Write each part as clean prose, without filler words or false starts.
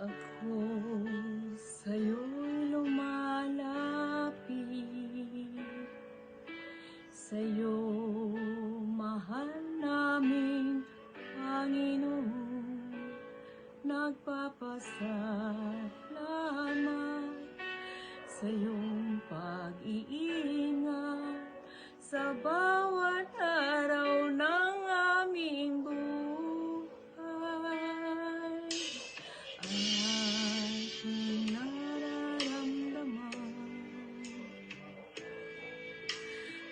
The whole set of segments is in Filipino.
Ako sa'yo'y lumalapit, sa'yo mahal naming Panginoon, nagpapasalamat sa iyong pag-iingat sa bawat araw ng aming buhay. Aking nararamdaman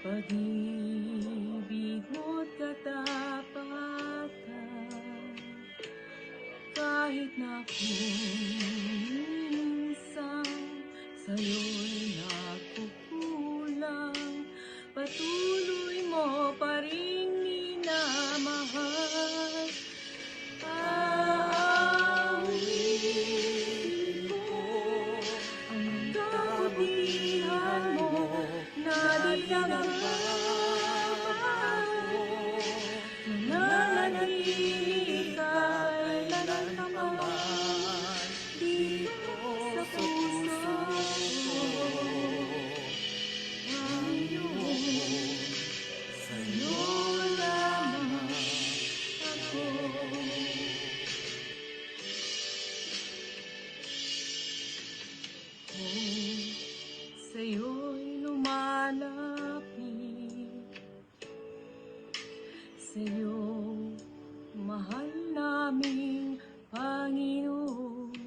pag-ibig mo't katapatan, kahit na kung minsan sa'yo'y nagkukulang, patuloy mo pa rin minamahal. Aawitin ko ang kabutihan mo na di nagbabago, nananatili kailanman dito sa puso ko. Panginoon, sa'yo lamang ako. Sa'yo'y lumalapit, sa'yo mahal naming Panginoon,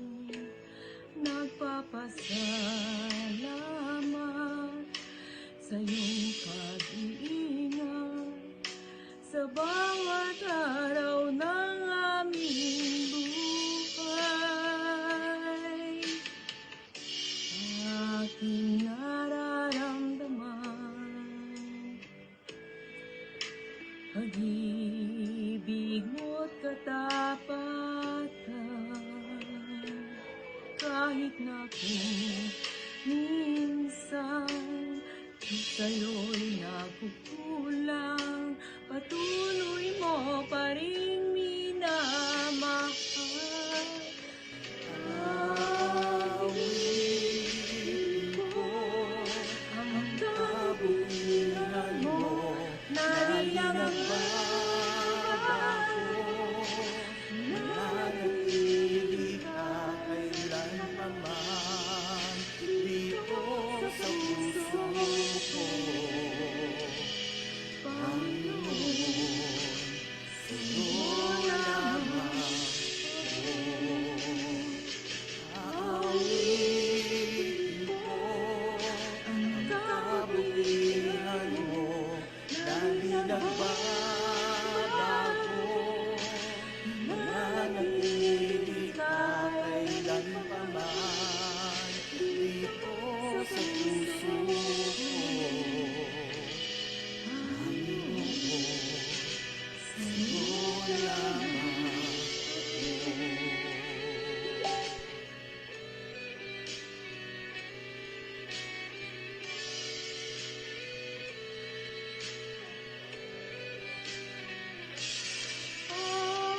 nagpapasalamat sa iyong pag-iingat sa bawat araw ng aming buhay. Aking nararamdaman pag-ibig mo't katapatan, kahit na kung minsan sa'yo'y nagkukulang, patuloy mo pa rin minamahal. Aawitin ko ang kabutihan mo na di nagbabago, nananatili ka kailanman dito sa puso ko. Panginoon, sa'yo lamang ako. Aawitin ko ang kabutihan mo na di nagbabago, nananatili ka kailanman dito sa puso ko. Panginoon, sa'yo lamang ako.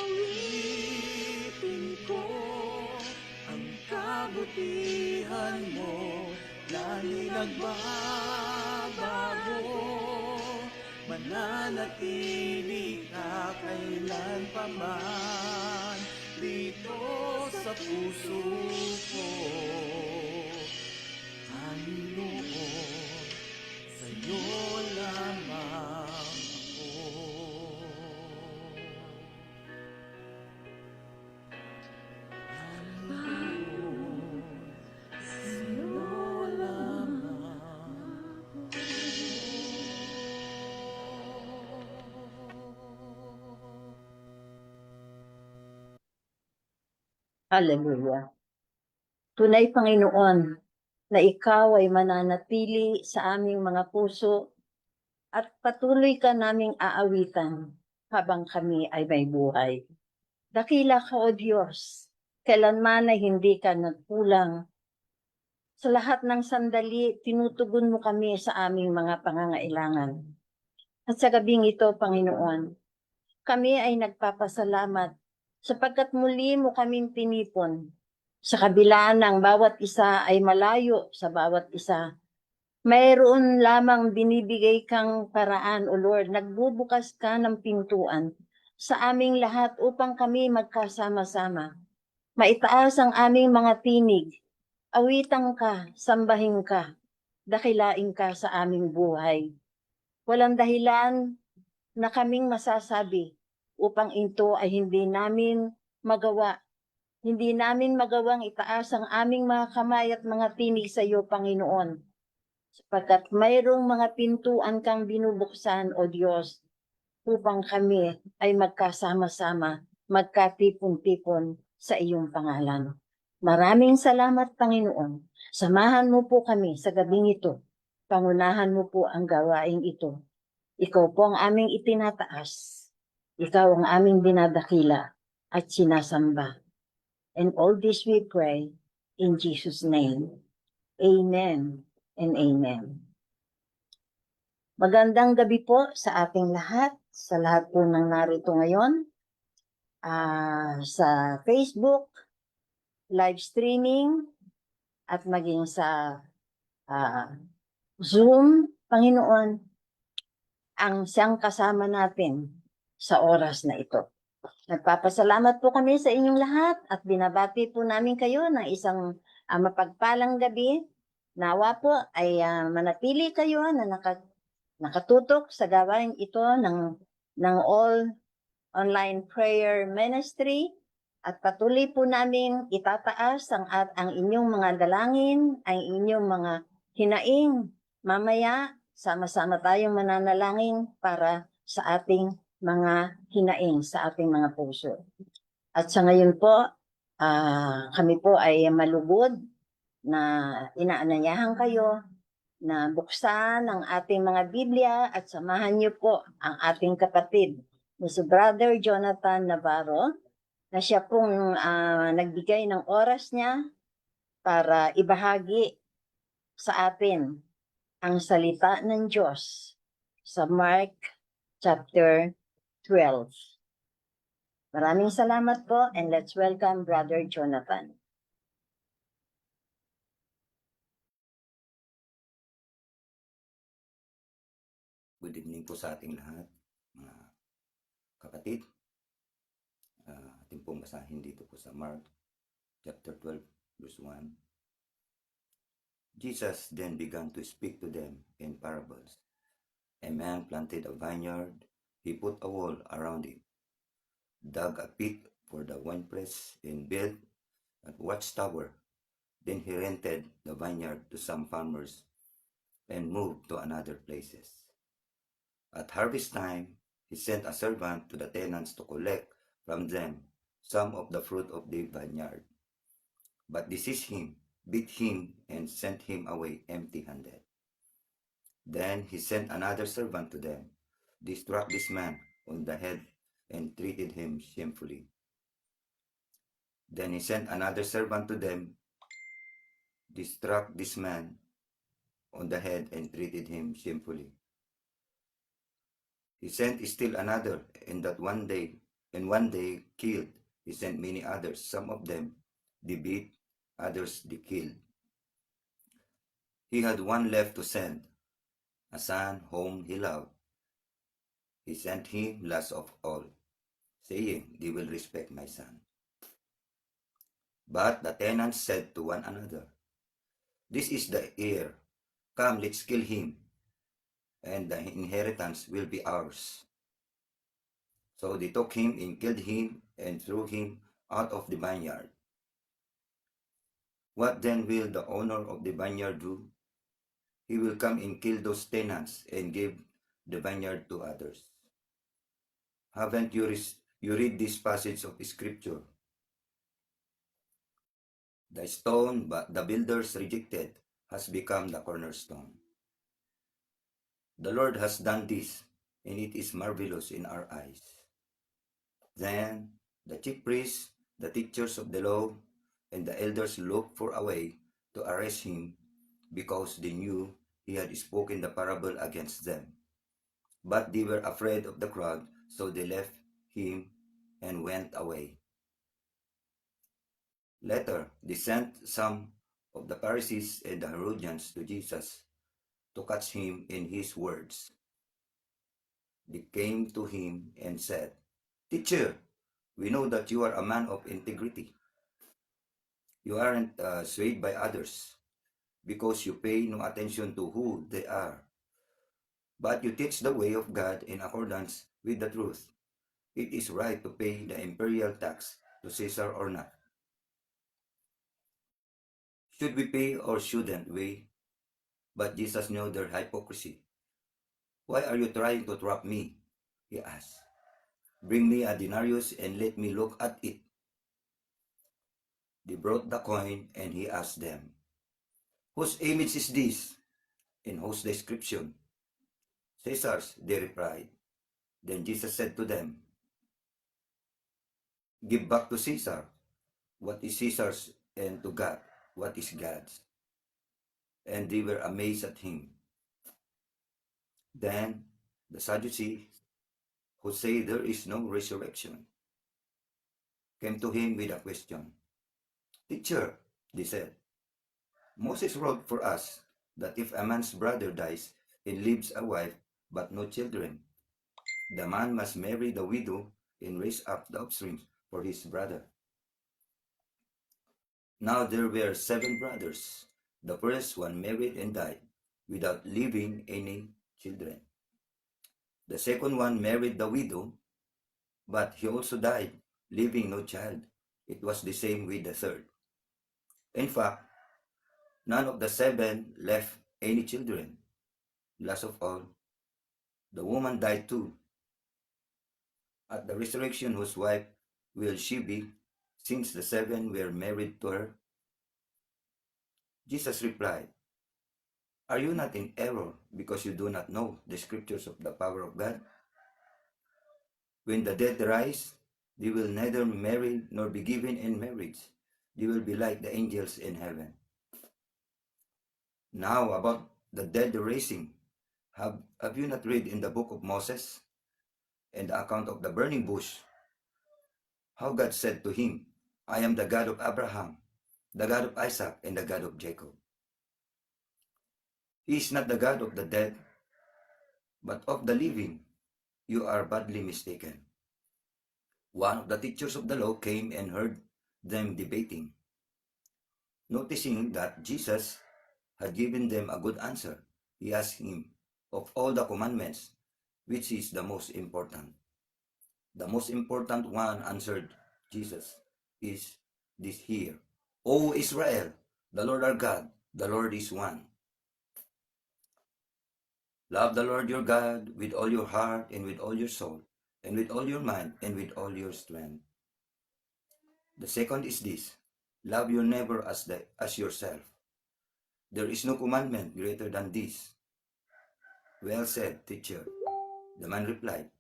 Awitin ko ang kabutihan mo, lagi nagbabago, mananatili ka kailanman dito sa puso ko. Panginoon, sa'yo lamang ako. Hallelujah. Tunay, Panginoon, na ikaw ay mananatili sa aming mga puso at patuloy ka naming aawitan habang kami ay may buhay. Dakila ka, O Diyos, kailanman ay hindi ka nagkulang. Sa lahat ng sandali, tinutugon mo kami sa aming mga pangangailangan. At sa gabing ito, Panginoon, kami ay nagpapasalamat sapagkat muli mo kaming tinipon Sa kabila ng bawat isa ay malayo sa bawat isa, mayroon lamang binibigay kang paraan, O Lord. Nagbubukas ka ng pintuan sa aming lahat upang kami magkasama-sama. Maitaas ang aming mga tinig. Awitan ka, sambahin ka, dakilain ka sa aming buhay. Walang dahilan na kaming masasabi upang ito ay hindi namin magawa. Hindi namin magawang itaas ang aming mga kamay at mga tinig sa iyo, Panginoon, sapagkat mayroong mga pintuan kang binubuksan, O Diyos, upang kami ay magkasama-sama, magkatipon-tipon sa iyong pangalan. Maraming salamat, Panginoon. Samahan mo po kami sa gabing ito. Pangunahan mo po ang gawaing ito. Ikaw po ang aming itinataas. Ikaw ang aming dinadakila at sinasamba. And all this we pray in Jesus' name. Amen and amen. Magandang gabi po sa ating lahat, sa lahat po ng narito ngayon, sa Facebook, live streaming, at maging sa Zoom. Panginoon, ang siyang kasama natin sa oras na ito. Nagpapasalamat po kami sa inyong lahat at binabati po namin kayo ng isang mapagpalang gabi. Nawa po ay manatili kayo na nakatutok sa gawain ito ng All Online Prayer Ministry at patuloy po namin itataas ang inyong mga dalangin, ang inyong mga hinaing. Mamaya, sama-sama tayong mananalangin para sa ating mga hinaing, sa ating mga puso. At sa ngayon po, kami po ay malugod na inaanyayahan kayo na buksan ang ating mga Biblia at samahan niyo po ang ating kapatid, si Brother Jonathan Navarro, na siya pong nagbigay ng oras niya para ibahagi sa atin ang salita ng Diyos sa Mark chapter 12. Maraming salamat po and let's welcome Brother Jonathan. Good evening po sa ating lahat, mga kapatid. Ating pong basahin dito po sa Mark chapter 12, verse 1. Jesus then began to speak to them in parables. A man planted a vineyard. He put a wall around it, dug a pit for the winepress, and built a watchtower. Then he rented the vineyard to some farmers and moved to another places. At harvest time, he sent a servant to the tenants to collect from them some of the fruit of the vineyard. But they seized him, beat him, and sent him away empty-handed. Then he sent another servant to them. They struck this man on the head and treated him shamefully. Then he sent another servant to them. They struck this man on the head and treated him shamefully. He sent still another, and one day killed. He sent many others. Some of them they beat, others they killed. He had one left to send, a son whom he loved. He sent him last of all, saying, "They will respect my son." But the tenants said to one another, "This is the heir. Come, let's kill him, and the inheritance will be ours." So they took him and killed him and threw him out of the vineyard. What then will the owner of the vineyard do? He will come and kill those tenants and give the vineyard to others. Haven't you read this passage of scripture? The stone the builders rejected has become the cornerstone. The Lord has done this, and it is marvelous in our eyes. Then the chief priests, the teachers of the law, and the elders looked for a way to arrest him, because they knew he had spoken the parable against them. But they were afraid of the crowd, so they left him and went away. Later, they sent some of the Pharisees and the Herodians to Jesus to catch him in his words. They came to him and said, "Teacher, we know that you are a man of integrity. You aren't swayed by others because you pay no attention to who they are, but you teach the way of God in accordance with the truth. It is right to pay the imperial tax to Caesar or not. Should we pay or shouldn't we?" But Jesus knew their hypocrisy. "Why are you trying to trap me?" he asked. "Bring me a denarius and let me look at it." They brought the coin and he asked them, "Whose image is this? And whose description?" "Caesar's," they replied. Then Jesus said to them, "Give back to Caesar what is Caesar's, and to God what is God's." And they were amazed at him. Then the Sadducees, who say there is no resurrection, came to him with a question. "Teacher," they said, "Moses wrote for us that if a man's brother dies and leaves a wife but no children, the man must marry the widow and raise up the offspring for his brother. Now there were 7 brothers. The first one married and died without leaving any children. The second one married the widow, but he also died, leaving no child. It was the same with the third. In fact, none of the 7 left any children. Last of all, the woman died too. At the resurrection, whose wife will she be, since the 7 were married to her?" Jesus replied, "Are you not in error because you do not know the scriptures of the power of God? When the dead rise, they will neither marry nor be given in marriage. They will be like the angels in heaven. Now about the dead raising, have you not read in the book of Moses and the account of the burning bush, how God said to him, 'I am the God of Abraham, the God of Isaac, and the God of Jacob'? He is not the God of the dead, but of the living. You are badly mistaken." One of the teachers of the law came and heard them debating. Noticing that Jesus had given them a good answer, he asked him, "Of all the commandments, which is the most important?" "The most important one," answered Jesus, "is this here: O Israel, the Lord our God, the Lord is one. Love the Lord your God with all your heart and with all your soul and with all your mind and with all your strength. The second is this: love your neighbor as yourself. There is no commandment greater than this." "Well said, teacher," the man replied.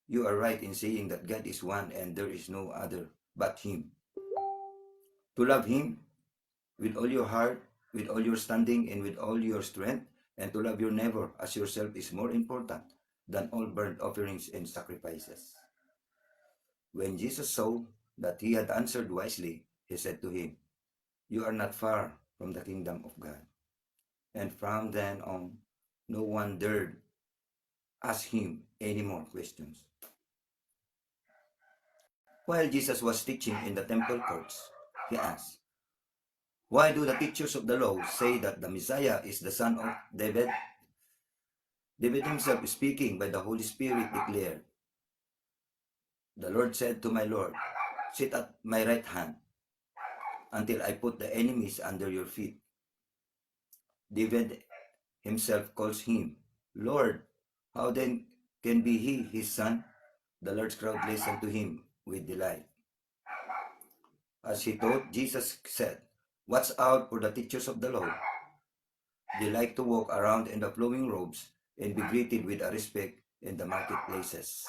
"You are right in saying that God is one and there is no other but him. To love him with all your heart, with all your standing, and with all your strength, and to love your neighbor as yourself is more important than all burnt offerings and sacrifices." When Jesus saw that he had answered wisely, he said to him, "You are not far from the kingdom of God." And from then on, no one dared ask him any more questions. While Jesus was teaching in the temple courts, he asked, "Why do the teachers of the law say that the Messiah is the son of David?" David himself, speaking by the Holy Spirit, declared, "The Lord said to my Lord, sit at my right hand until I put the enemies under your feet." David himself calls him Lord. How then can be he his son? The large crowd listened to him with delight. As he taught, Jesus said, "Watch out for the teachers of the law. They like to walk around in the flowing robes and be greeted with a respect in the marketplaces,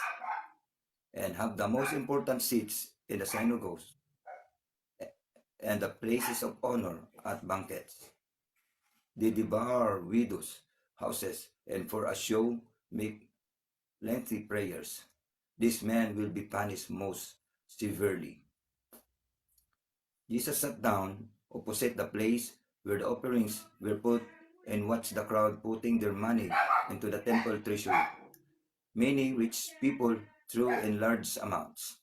and have the most important seats in the synagogues and the places of honor at banquets. They devour widows' houses and for a show make lengthy prayers. This man will be punished most severely." Jesus sat down opposite the place where the offerings were put and watched the crowd putting their money into the temple treasury. Many rich people threw in large amounts,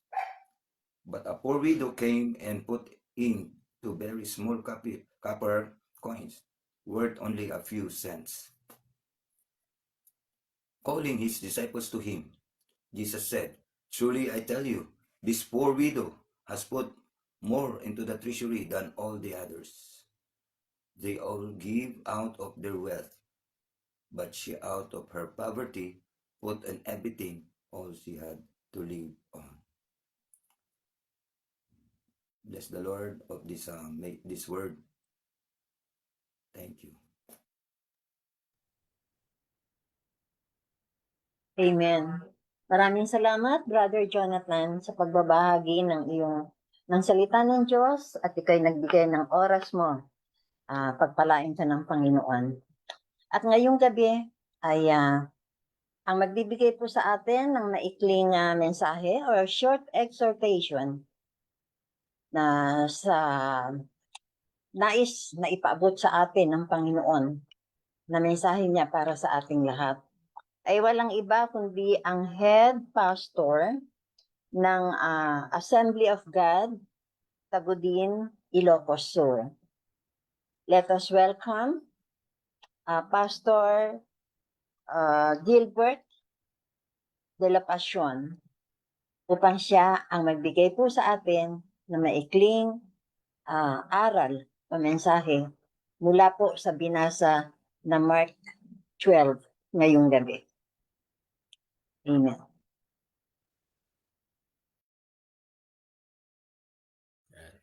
but a poor widow came and put in two very small copper coins, worth only a few cents. Calling his disciples to him, Jesus said, "Truly I tell you, this poor widow has put more into the treasury than all the others. They all give out of their wealth, but she out of her poverty put in everything all she had to live on." Bless the Lord of this word. Thank you. Amen. Maraming salamat, Brother Jonathan, sa pagbabahagi ng salita ng Diyos at ikay nagbigay ng oras mo. Pagpalain ka ng Panginoon. At ngayong gabi ay ang magbibigay po sa atin ng maikling mensahe or short exhortation na sa nais na ipaabot sa atin ng Panginoon na mensahe niya para sa ating lahat ay walang iba kundi ang head pastor ng Assembly of God, Tagudin, Ilocos Sur. Let us welcome Pastor Gilbert de la Pasión upang siya ang magbigay po sa atin na maikling aral o mensahe mula po sa binasa na Mark 12 ngayong gabi. Amen.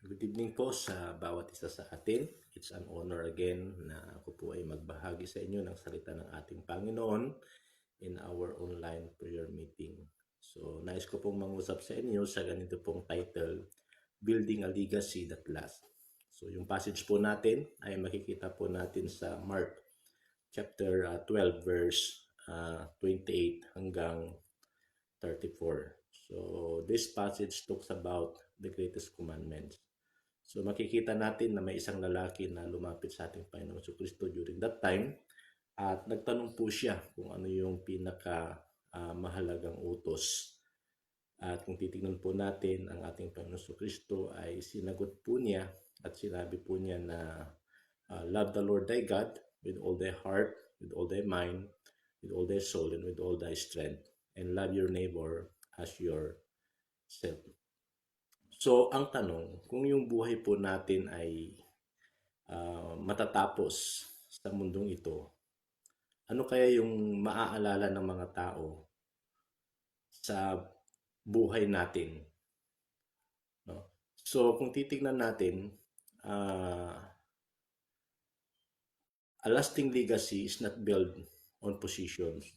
Good evening po sa bawat isa sa atin. It's an honor again na ako po ay magbahagi sa inyo ng salita ng ating Panginoon in our online prayer meeting. So, nais ko pong mangusap sa inyo sa ganito pong title, Building a Legacy That Lasts. So, yung passage po natin ay makikita po natin sa Mark chapter 12 verse 28 hanggang 34. So, this passage talks about the greatest commandments. So makikita natin na may isang lalaki na lumapit sa ating Panginoong Kristo during that time at nagtanong po siya kung ano yung pinaka mahalagang utos. At kung titingnan po natin ang ating Panginoong Kristo ay sinagot po niya at sinabi po niya na love the Lord thy God with all thy heart, with all thy mind, with all thy soul, and with all thy strength, and love your neighbor as yourself. So, ang tanong, kung yung buhay po natin ay matatapos sa mundong ito, ano kaya yung maaalala ng mga tao sa buhay natin? No? So, kung titignan natin, a lasting legacy is not built on positions,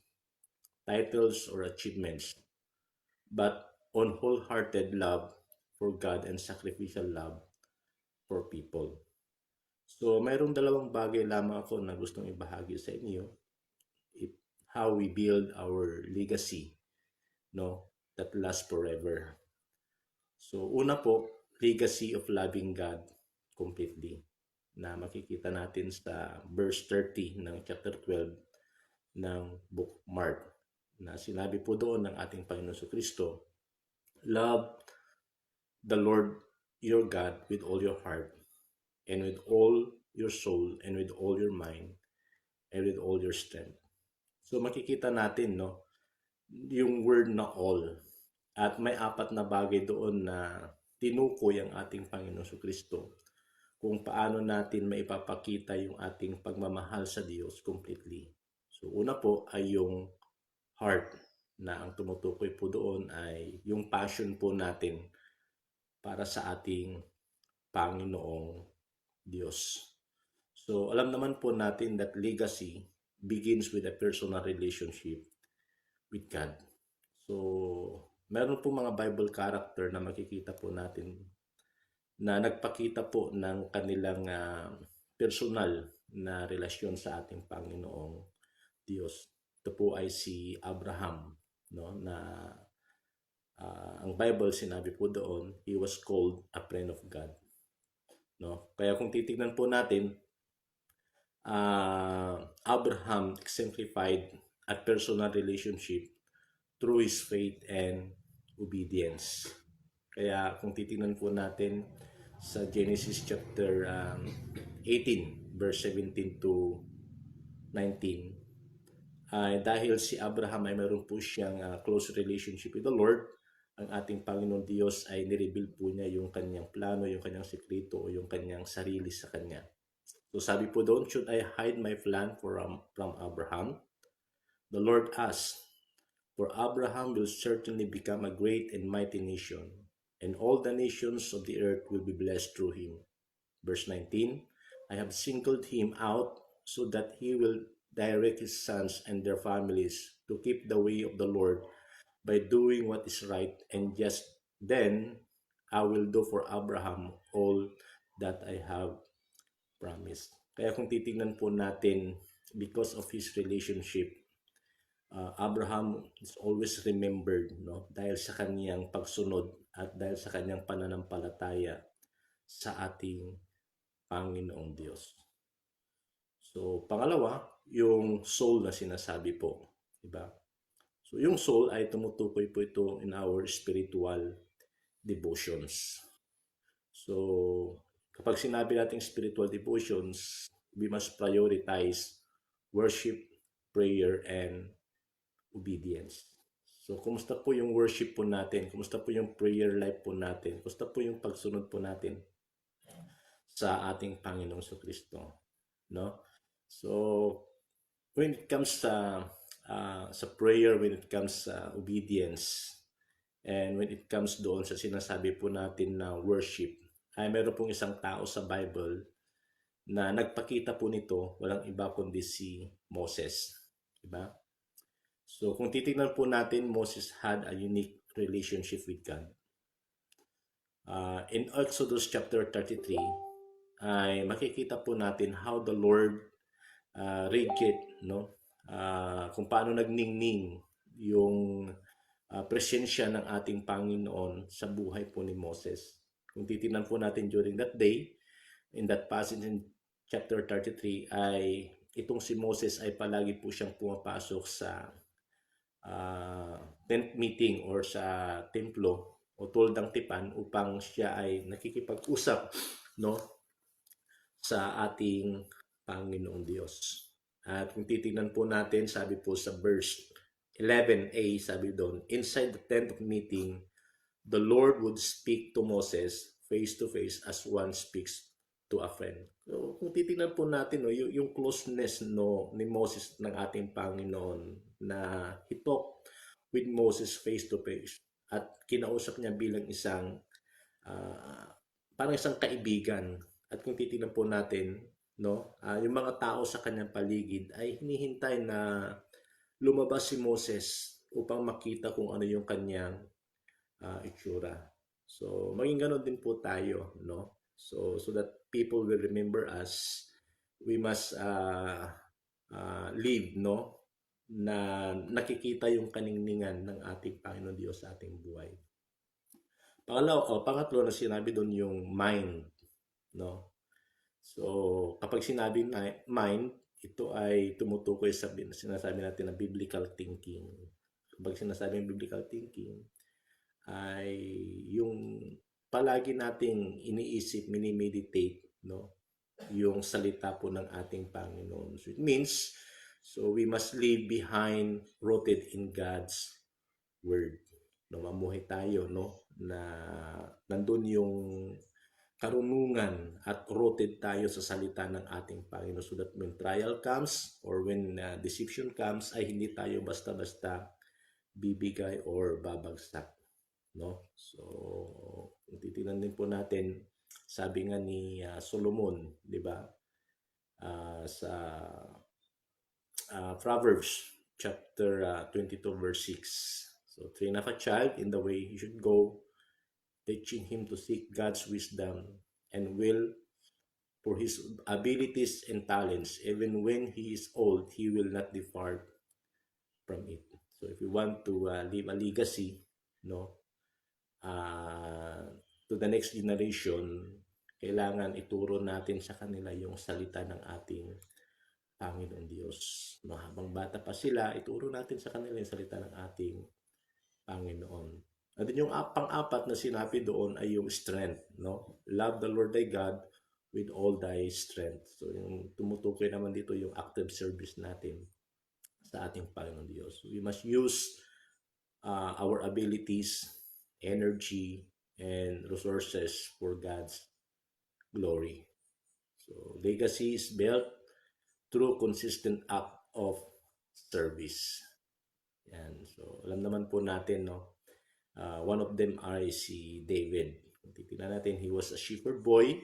titles, or achievements, but on wholehearted love for God and sacrificial love for people. So, mayroong dalawang bagay lamang ako na gustong ibahagi sa inyo. How we build our legacy, no, that lasts forever. So, una po, legacy of loving God completely, na makikita natin sa verse 30 ng chapter 12 ng book Mark, na sinabi po doon ng ating Panginoon Kristo, love the Lord your God with all your heart, and with all your soul, and with all your mind, and with all your strength. So makikita natin, no, yung word na all. At may apat na bagay doon na tinukoy ang ating Panginoon Kristo kung paano natin maipapakita yung ating pagmamahal sa Diyos completely. So una po ay yung heart, na ang tumutukoy po doon ay yung passion po natin para sa ating Panginoong Diyos. So, alam naman po natin that legacy begins with a personal relationship with God. So, meron po mga Bible character na makikita po natin na nagpakita po ng kanilang personal na relasyon sa ating Panginoong Diyos. Ito po ay si Abraham, no, na ang Bible sinabi po doon, he was called a friend of God. no? Kaya kung titignan po natin, Abraham exemplified a personal relationship through his faith and obedience. Kaya kung titingnan po natin sa Genesis chapter 18 verse 17 to 19, dahil si Abraham ay meron po siyang close relationship with the Lord, ang ating Panginoon Diyos ay nireveal po niya yung kanyang plano, yung kanyang sekreto o yung kanyang sarili sa kanya. So sabi po doon, should I hide my plan from Abraham? The Lord asked, for Abraham will certainly become a great and mighty nation, and all the nations of the earth will be blessed through him. Verse 19, I have singled him out so that he will direct his sons and their families to keep the way of the Lord by doing what is right, and just then I will do for Abraham all that I have promised. Kaya kung titignan po natin, because of his relationship, Abraham is always remembered, no? Dahil sa kaniyang pagsunod at dahil sa kaniyang pananampalataya sa ating Panginoong Diyos. So, pangalawa, yung soul na sinasabi po, diba? So, yung soul ay tumutukoy po ito in our spiritual devotions. So, kapag sinabi natin spiritual devotions, we must prioritize worship, prayer, and obedience. So, kumusta po yung worship po natin? Kumusta po yung prayer life po natin? Kumusta po yung pagsunod po natin sa ating Panginoong Kristo? No? So, when it comes sa prayer, when it comes sa obedience, and when it comes doon sa sinasabi po natin na worship, ay meron pong isang tao sa Bible na nagpakita po nito, walang iba kundi si Moses. Diba? So, kung titignan po natin, Moses had a unique relationship with God. In Exodus chapter 33, ay makikita po natin how the Lord radiate, no? Kung paano nagningning yung presensya ng ating Panginoon sa buhay po ni Moses. Kung titignan po natin during that day, in that passage in chapter 33, ay itong si Moses ay palagi po siyang pumapasok sa tent meeting or sa templo o tuldang tipan upang siya ay nakikipag-usap, no, sa ating Panginoong Diyos. At kung titignan po natin, sabi po sa verse 11a, sabi doon, inside the tent of meeting, the Lord would speak to Moses face to face as one speaks to a friend. So, kung titignan po natin, no, yung closeness, no, ni Moses ng ating Panginoon, na he talked with Moses face to face at kinausap niya bilang isang parang isang kaibigan. At kung titignan po natin, no, yung mga tao sa kanyang paligid ay hinihintay na lumabas si Moses upang makita kung ano yung kanyang itsura. So, maging ganun din po tayo, no? So that people will remember us, we must live, no, na nakikita yung kaningningan ng ating Panginoon Diyos sa ating buhay. Pangatlo na sinabi doon yung mind, no? So, kapag sinabi mind, ito ay tumutukoy sa sinasabi natin na biblical thinking. Kapag sinasabing biblical thinking, ay yung palagi nating iniisip, minimeditate, no, yung salita po ng ating Panginoon. So it means, so we must leave behind, rooted in God's Word. No, mamuhay tayo, no, na nandun yung karunungan at rooted tayo sa salita ng ating Panginoon, so that when trial comes or when deception comes, ay hindi tayo basta-basta bibigay or babagsak, no? So, kung titingnan din po natin, sabi nga ni Solomon, di ba? Sa Proverbs chapter 22 verse 6. So, train up a child in the way he should go, teaching him to seek God's wisdom and will for his abilities and talents. Even when he is old, he will not depart from it. So if you want to leave a legacy, no, to the next generation, kailangan ituro natin sa kanila yung salita ng ating Panginoon Diyos. No, habang bata pa sila, ituro natin sa kanila yung salita ng ating Panginoon. At din yung pang-apat na sinabi doon ay yung strength. No? Love the Lord thy God with all thy strength. So yung tumutukoy naman dito yung active service natin sa ating Panginoon Diyos. We must use our abilities, energy, and resources for God's glory. So legacy is built through consistent act of service. Yan. So alam naman po natin, no? One of them ay si David. Kung titignan natin, he was a shepherd boy,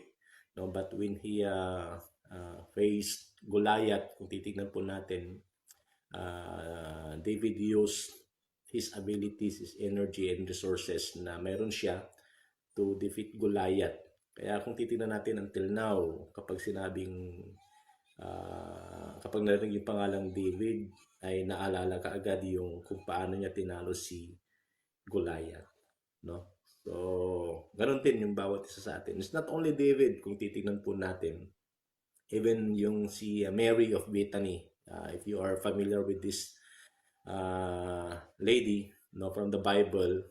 no? But when he faced Goliath, kung titignan po natin, David used his abilities, his energy and resources na meron siya to defeat Goliath. Kaya kung titignan natin until now, kapag sinabing kapag narinig yung pangalang David, ay naalala ka agad yung kung paano niya tinalo si Goliath, no? So, ganun din yung bawat isa sa atin. It's not only David, kung titignan po natin, even yung si Mary of Bethany, if you are familiar with this lady, no, from the Bible,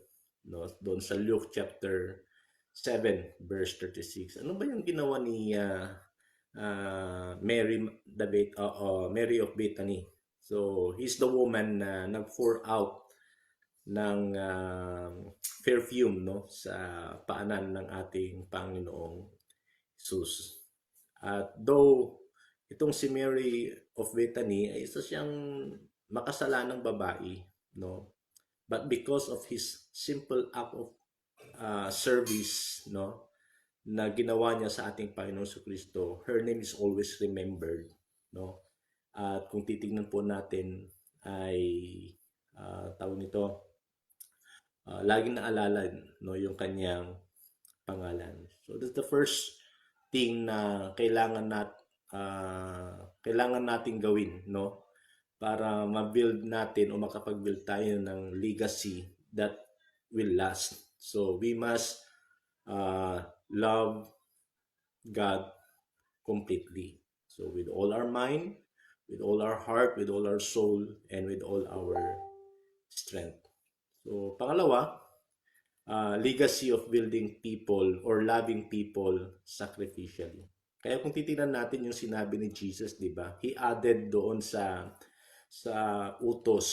no, doon sa Luke chapter 7 verse 36. Ano ba yung ginawa ni Mary of Bethany? So, he's the woman na nag-pour out ng perfume, no, sa paanan ng ating Panginoong Jesus. At though itong si Mary of Bethany ay isa siyang makasalanang babae, no, but because of his simple act of service, no, na ginawa niya sa ating Panginoon Kristo, her name is always remembered, no. At kung titingnan po natin ay tawag nito, laging naalala, no, yung kanyang pangalan. So that's the first thing na kailangan nating gawin, no, para ma-build natin o makapag-build tayo ng legacy that will last. So we must love God completely. So with all our mind, with all our heart, with all our soul, and with all our strength. So pangalawa, legacy of building people or loving people sacrificially. Kaya kung titingnan natin yung sinabi ni Jesus, di ba? He added doon sa utos,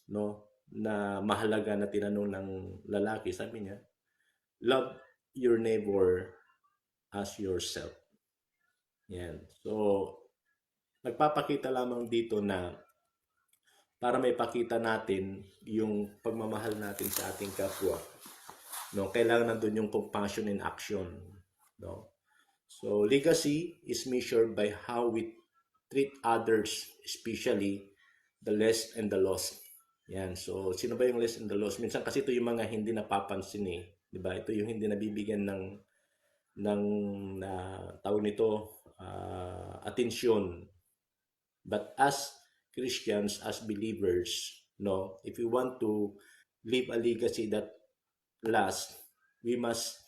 no, na mahalaga na tinanong ng lalaki, sabi niya, love your neighbor as yourself. Yan. So nagpapakita lamang dito na para may pakita natin yung pagmamahal natin sa ating kapwa, no, kailangan nandun yung compassion in action, no. So legacy is measured by how we treat others, especially the less and the lost. Yan. So sino ba yung less and the lost? Minsan kasi ito yung mga hindi napapansin, di ba? Ito yung hindi nabibigyan ng tawag nito, atensyon. But as Christians, as believers, no, if we want to leave a legacy that lasts, we must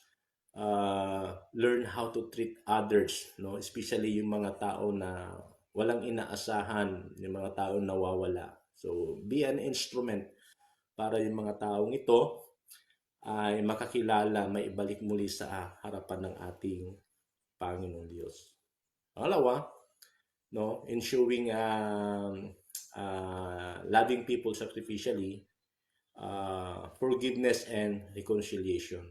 learn how to treat others, no, especially yung mga tao na walang inaasahan, yung mga tao nawawala. So be an instrument para yung mga taong ito ay makakilala, maibalik muli sa harapan ng ating Panginoong Diyos. Pangalawa, no, in showing loving people sacrificially, forgiveness and reconciliation.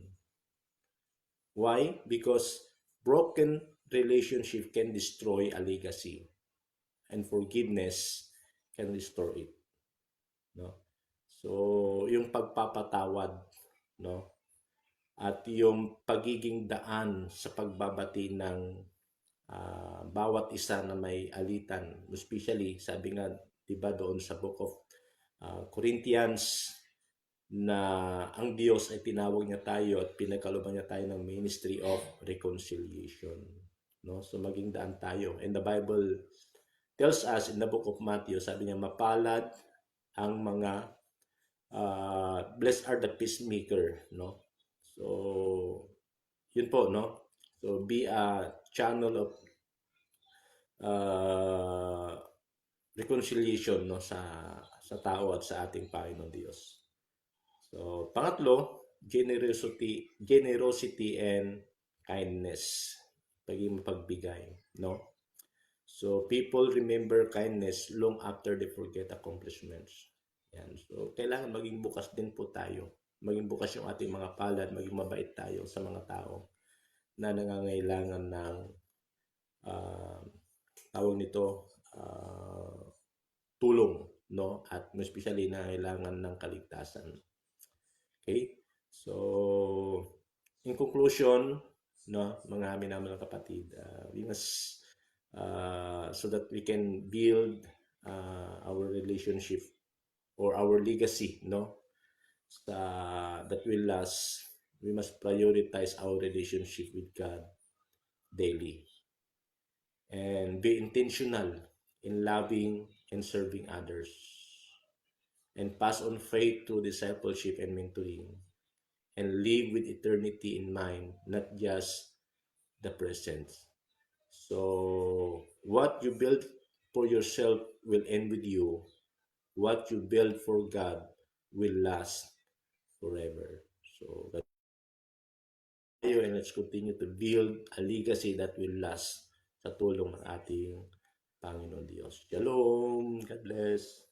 Why? Because broken relationship can destroy a legacy, and forgiveness can restore it, no. So yung pagpapatawad, no, at yung pagiging daan sa pagbabati ng bawat isa na may alitan, especially sabi nga, diba, doon sa book of Corinthians, na ang Diyos ay tinawag niya tayo at pinagkalooban niya tayo ng ministry of reconciliation, no. So maging daan tayo, and the Bible tells us in the book of Matthew, sabi niya, mapalad ang mga blessed are the peacemaker, no. So yun po, no. So be a channel of reconciliation, no, sa tao at sa ating Panginoon Diyos. So pangatlo, generosity and kindness, pagiging mapagbigay, no. So people remember kindness long after they forget accomplishments. Yan. So kailangan maging bukas din po tayo. Maging bukas yung ating mga palad, maging mabait tayo sa mga tao na nangangailangan ng tawag nito, tulong, no? At especially na kailangan ng kaligtasan. Okay? So, in conclusion, no, mga minamahal na kapatid, we must so that we can build our relationship or our legacy, no, that will last. We must prioritize our relationship with God daily and be intentional in loving and serving others, and pass on faith to discipleship and mentoring, and live with eternity in mind, not just the present. So what you build for yourself will end with you. What you build for God will last forever. So and let's continue to build a legacy that will last sa tulong ng ating Panginoon Diyos. Shalom! God bless!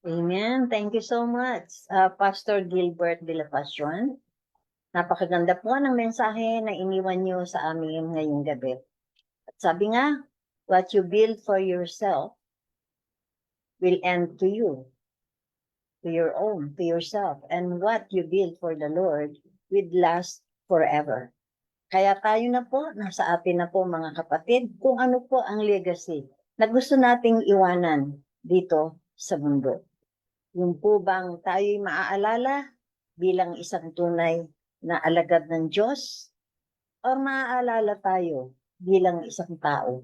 Amen. Thank you so much, Pastor Gilbert de la Pasion. Napakaganda po ng mensahe na iniwan niyo sa amin ngayong gabi. At sabi nga, what you build for yourself will end to you, to your own, to yourself. And what you build for the Lord will last forever. Kaya tayo na po, nasa atin na po mga kapatid, kung ano po ang legacy na gusto nating iwanan dito sa mundo. Yung po bang tayo'y maaalala bilang isang tunay na alagad ng Diyos, o maaalala tayo bilang isang tao?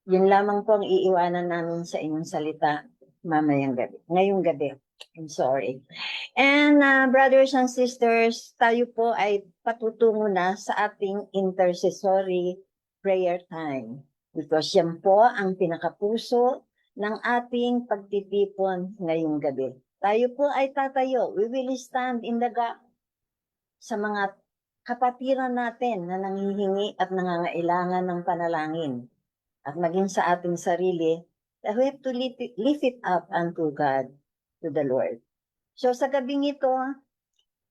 Yun lamang po ang iiwanan namin sa inyong salita ngayong gabi. I'm sorry. And brothers and sisters, tayo po ay patutungo na sa ating intercessory prayer time. Because yan po ang pinakapuso ng ating pagtitipon ngayong gabi. Tayo po ay tatayo. We will stand in the gap sa mga kapatiran natin na nanghihingi at nangangailangan ng panalangin. At maging sa ating sarili, that we have to lift it up unto God, to the Lord. So sa gabing ito,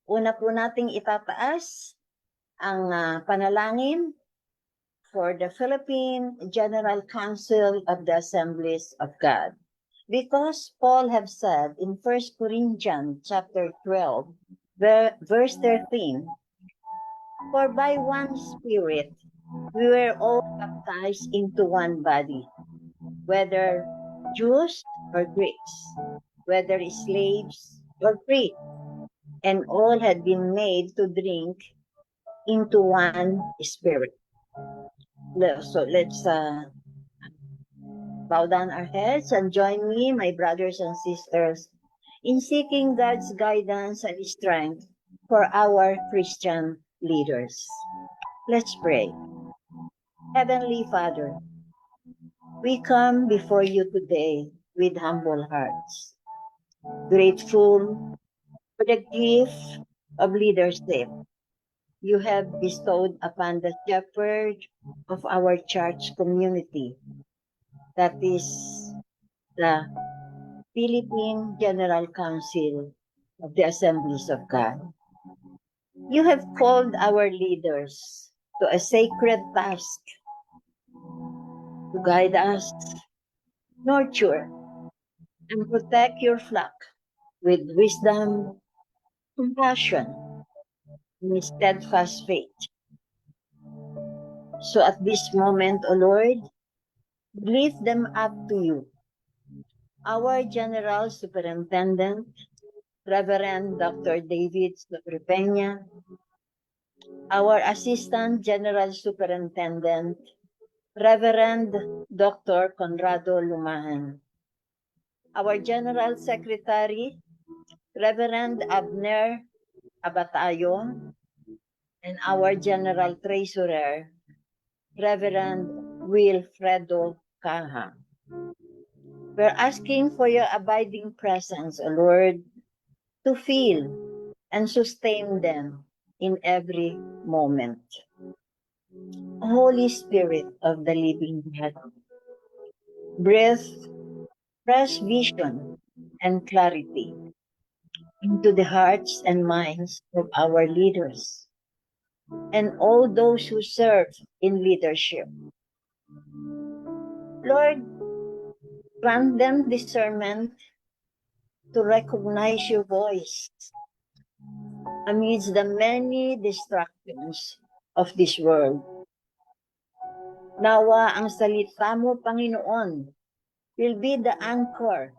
una po nating itataas ang panalangin for the Philippine General Council of the Assemblies of God. Because Paul have said in 1 Corinthians chapter 12, verse 13, for by one Spirit we were all baptized into one body, whether Jews or Greeks, whether slaves or free, and all had been made to drink into one Spirit. So let's bow down our heads and join me, my brothers and sisters, in seeking God's guidance and strength for our Christian leaders. Let's pray. Heavenly Father, we come before you today with humble hearts, grateful for the gift of leadership you have bestowed upon the shepherd of our church community, that is the Philippine General Council of the Assemblies of God. You have called our leaders to a sacred task to guide us, nurture, and protect your flock with wisdom, compassion, and steadfast faith. So at this moment, O Lord, lift them up to you. Our General Superintendent, Reverend Dr. David Peña, our Assistant General Superintendent, Reverend Dr. Conrado Lumahan, our General Secretary, Reverend Abner Abatayo, and our General Treasurer, Reverend Wilfredo Caha. We're asking for your abiding presence, O Lord, to fill and sustain them in every moment. Holy Spirit of the living God, breathe fresh vision and clarity into the hearts and minds of our leaders and all those who serve in leadership. Lord, grant them discernment to recognize your voice amidst the many distractions of this world. Nawa ang salita mo, Panginoon, will be the anchor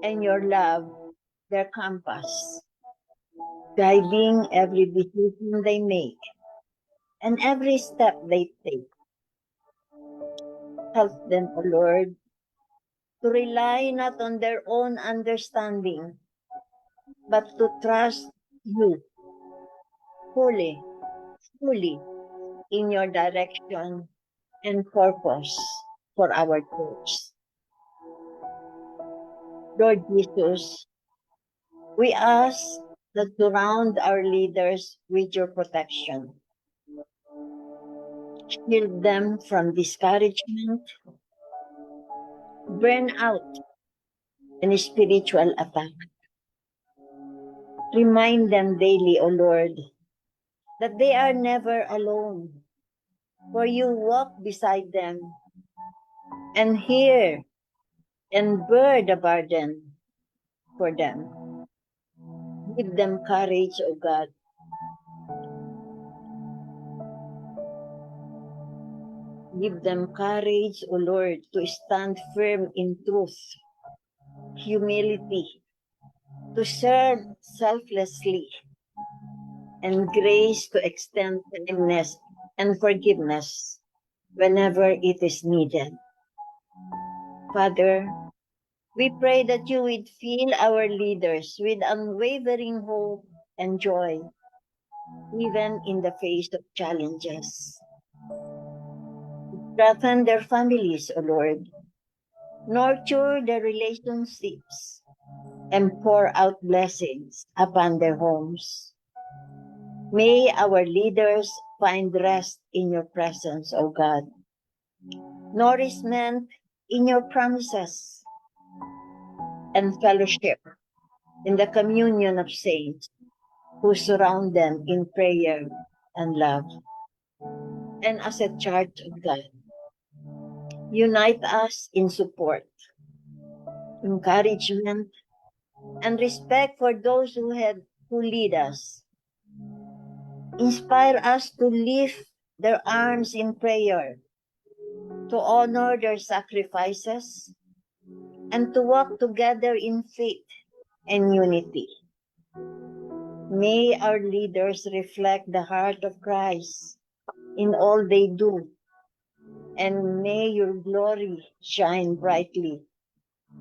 and your love their compass, guiding every decision they make and every step they take. Help them, O Lord, to rely not on their own understanding, but to trust you fully in your direction and purpose for our church. Lord Jesus, we ask that you surround our leaders with your protection. Shield them from discouragement, burnout, and spiritual attack. Remind them daily, O Lord, that they are never alone, for you walk beside them and hear and bear the burden for them. Give them courage, O God. Give them courage, O Lord, to stand firm in truth, humility, to serve selflessly, and grace to extend kindness and forgiveness whenever it is needed. Father, we pray that you would fill our leaders with unwavering hope and joy, even in the face of challenges. Strengthen their families, O Lord. Nurture their relationships and pour out blessings upon their homes. May our leaders find rest in your presence, O God. Nourishment in your promises and fellowship in the communion of saints who surround them in prayer and love. And as a church of God, unite us in support, encouragement, and respect for those who lead us. Inspire us to lift their arms in prayer, to honor their sacrifices, and to walk together in faith and unity. May our leaders reflect the heart of Christ in all they do, and may your glory shine brightly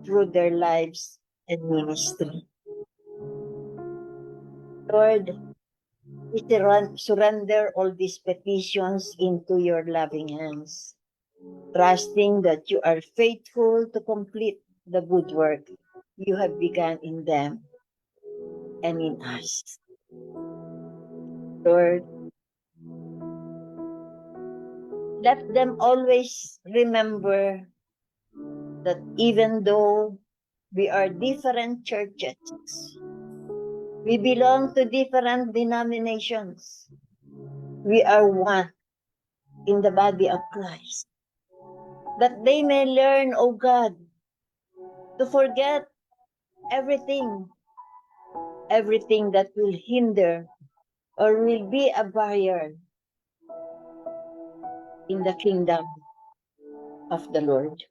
through their lives and ministry. Lord, we surrender all these petitions into your loving hands, trusting that you are faithful to complete the good work you have begun in them and in us. Lord, let them always remember that even though we are different churches, we belong to different denominations, we are one in the body of Christ. That they may learn, O God, to forget everything that will hinder or will be a barrier in the kingdom of the Lord.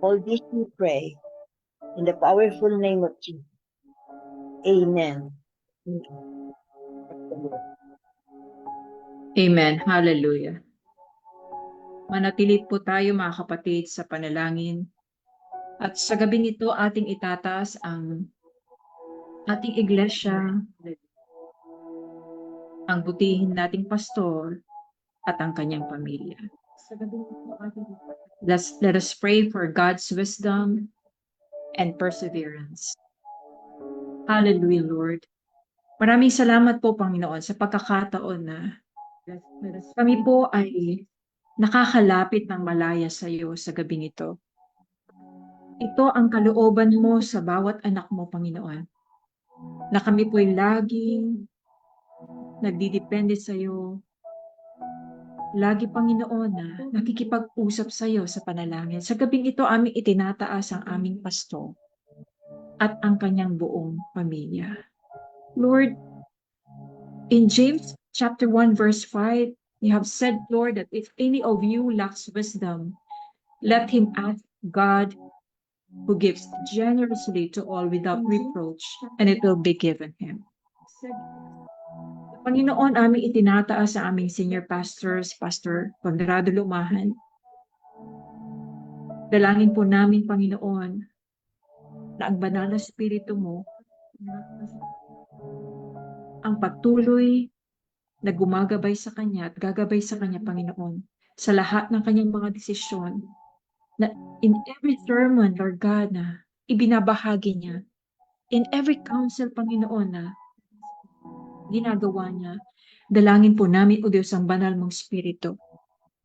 All this we pray in the powerful name of Jesus. Amen. Amen. Hallelujah. Manatili po tayo mga kapatid sa panalangin. At sa gabi nito ating itataas ang ating iglesia, ang butihin nating pastor at ang kanyang pamilya. Let us pray for God's wisdom and perseverance. Hallelujah, Lord. Maraming salamat po, Panginoon, sa pagkakataon na kami po ay nakakalapit ng malaya sa iyo sa gabi nito. Ito ang kalooban mo sa bawat anak mo, Panginoon, na kami po ay laging nagdidepende sa iyo. Lagi, Panginoon, na nakikipag-usap sa iyo sa panalangin. Sa gabing ito, aming itinataas ang aming pastor at ang kanyang buong pamilya. Lord, in James chapter 1 verse 5, you have said, Lord, that if any of you lacks wisdom, let him ask God, who gives generously to all without reproach, and it will be given him. Panginoon, aming itinataas sa aming senior pastors, Pastor Conrado Lumahan. Dalangin po namin, Panginoon, na ang banal na Espiritu mo ang patuloy na gumagabay sa Kanya at gagabay sa Kanya, Panginoon, sa lahat ng Kanyang mga desisyon, na in every sermon, Lord God, na ibinabahagi niya, in every counsel, Panginoon, na ginagawa niya, dalangin po namin, O Diyos, ang banal mong Espiritu,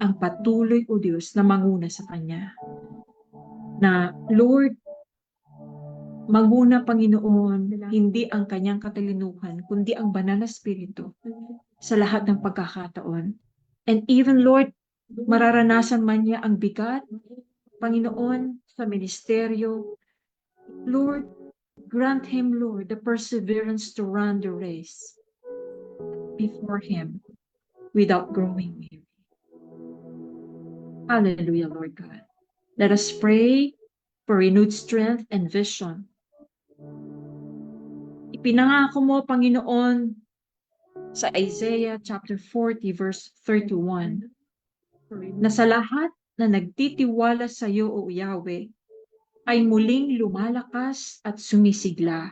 ang patuloy, O Diyos, na manguna sa Kanya. Na, Lord, manguna, Panginoon, hindi ang Kanyang katalinuhan, kundi ang banal na Espiritu sa lahat ng pagkakataon. And even, Lord, mararanasan man niya ang bigat, Panginoon, sa ministeryo, Lord, grant him, Lord, the perseverance to run the race before him without growing weary. Hallelujah, Lord God. Let us pray for renewed strength and vision. Ipinangako mo, Panginoon, sa Isaiah chapter 40 verse 31, na sa lahat na nagtitiwala sa iyo, O Yahweh, ay muling lumalakas at sumisigla.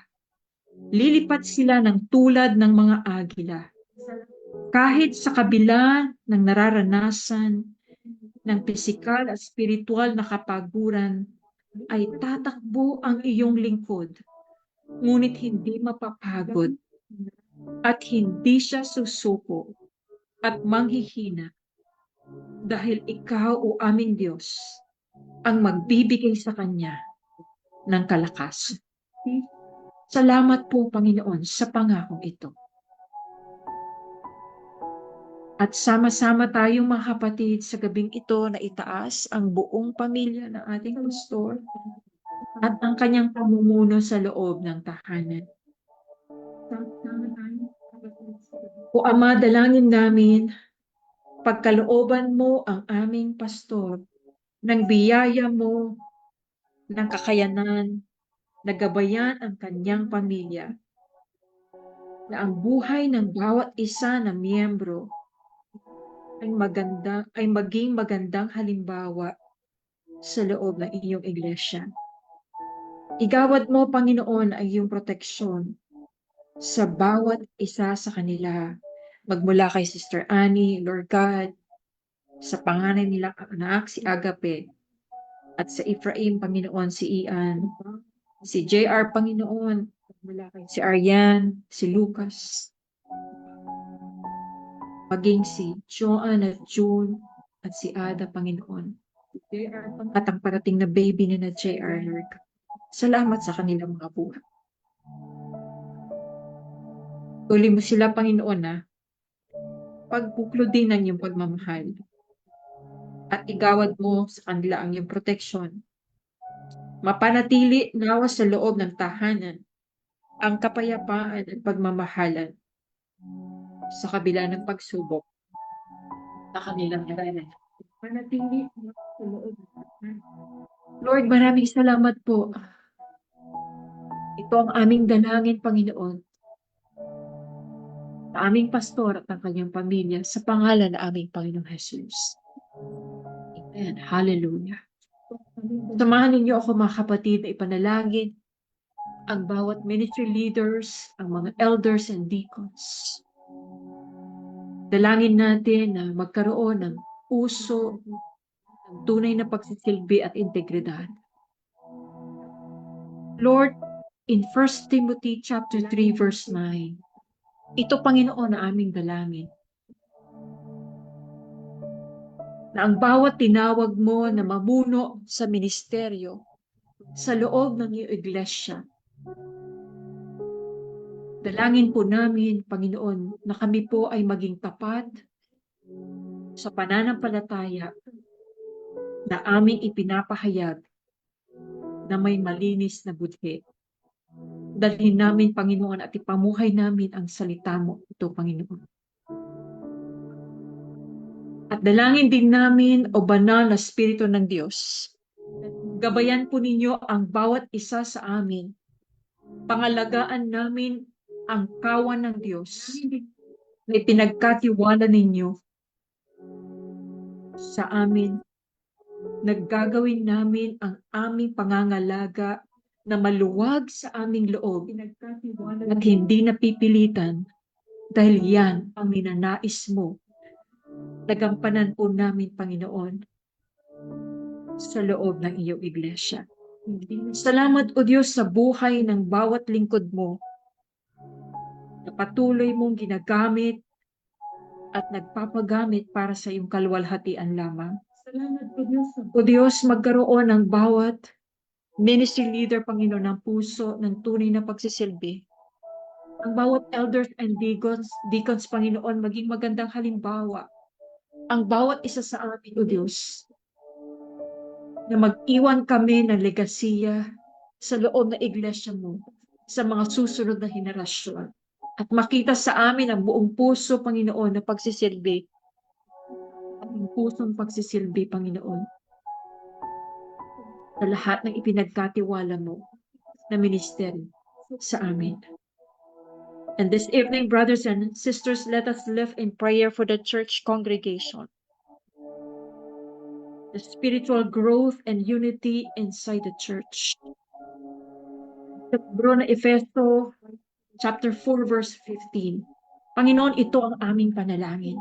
Lilipat sila ng tulad ng mga agila. Kahit sa kabila ng nararanasan ng pisikal at spiritual na kapaguran, ay tatakbo ang iyong lingkod, ngunit hindi mapapagod at hindi siya susuko at manghihina, dahil ikaw, O aming Diyos, ang magbibigay sa kanya ng kalakasan. Salamat po, Panginoon, sa pangakong ito. At sama-sama tayong mga kapatid sa gabing ito na itaas ang buong pamilya ng ating pastor at ang kanyang pamumuno sa loob ng tahanan. O Ama, dalangin namin, pagkalooban mo ang aming pastor ng biyaya mo, ng kakayanan, nagabayan ang kanyang pamilya, na ang buhay ng bawat isa na miyembro ay maging magandang halimbawa sa loob ng iyong iglesia. Igawad mo, Panginoon, ang iyong proteksyon sa bawat isa sa kanila, magmula kay Sister Annie, Lord God, sa panganay nilang anak, si Agape, at sa Ephraim, Panginoon, si Ian, si JR, Panginoon, si Arian, si Lucas, maging si Joan at June, at si Ada, Panginoon, at ang parating na baby ni na JR, Lord. Salamat sa kanilang mga buhay. Tuloy mo sila, Panginoon, na pagbuklodin ng iyong pagmamahal at igawad mo sa kanila ang iyong proteksyon. Mapanatili nawa sa loob ng tahanan ang kapayapaan at pagmamahalan sa kabila ng pagsubok na kanilang naranas. Manatili sa loob ng tahanan. Lord, maraming salamat po. Ito ang aming dalangin, Panginoon, sa aming pastor at ang kanyang pamilya, sa pangalan ng aming Panginoong Jesus. Amen. Hallelujah. Samahan ninyo ako mga kapatid na ipanalangin ang bawat ministry leaders, ang mga elders and deacons. Dalangin natin na magkaroon ng puso, ng tunay na pagsisilbi at integridad. Lord, in 1 Timothy chapter 3 verse 9, ito Panginoon na aming dalangin. Na ang bawat tinawag mo na mamuno sa ministeryo sa loob ng iyong iglesia, dalangin po namin, Panginoon, na kami po ay maging tapat sa pananampalataya na aming ipinapahayag na may malinis na budhe. Dalhin namin, Panginoon, at ipamuhay namin ang salita mo ito, Panginoon. At dalangin din namin, o banal na Espiritu ng Diyos, gabayan po ninyo ang bawat isa sa amin. Pangalagaan namin ang kawan ng Diyos na ipinagkatiwala ninyo sa amin. Naggagawin namin ang aming pangangalaga na maluwag sa aming loob at hindi napipilitan dahil yan ang ninanais mo. Nagampanan po namin, Panginoon, sa loob ng iyong iglesia. Salamat, O Diyos, sa buhay ng bawat lingkod mo na patuloy mong ginagamit at nagpapagamit para sa iyong kaluwalhatian lamang. O Diyos, magkaroon ng bawat ministry leader, Panginoon, ng puso ng tunay na pagsisilbi. Ang bawat elders and deacons, Panginoon, maging magandang halimbawa. Ang bawat isa sa amin, O Diyos, na mag-iwan kami ng legasiya sa loob ng iglesia mo sa mga susunod na henerasyon. At makita sa amin ang buong puso, Panginoon, na pagsisilbi. Ang pusong pagsisilbi, Panginoon, sa lahat ng ipinagkatiwala mo na ministeryo sa amin. And this evening, brothers and sisters, let us lift in prayer for the church congregation. The spiritual growth and unity inside the church. Sa libro ng Efeso, chapter 4, verse 15. Panginoon, ito ang aming panalangin.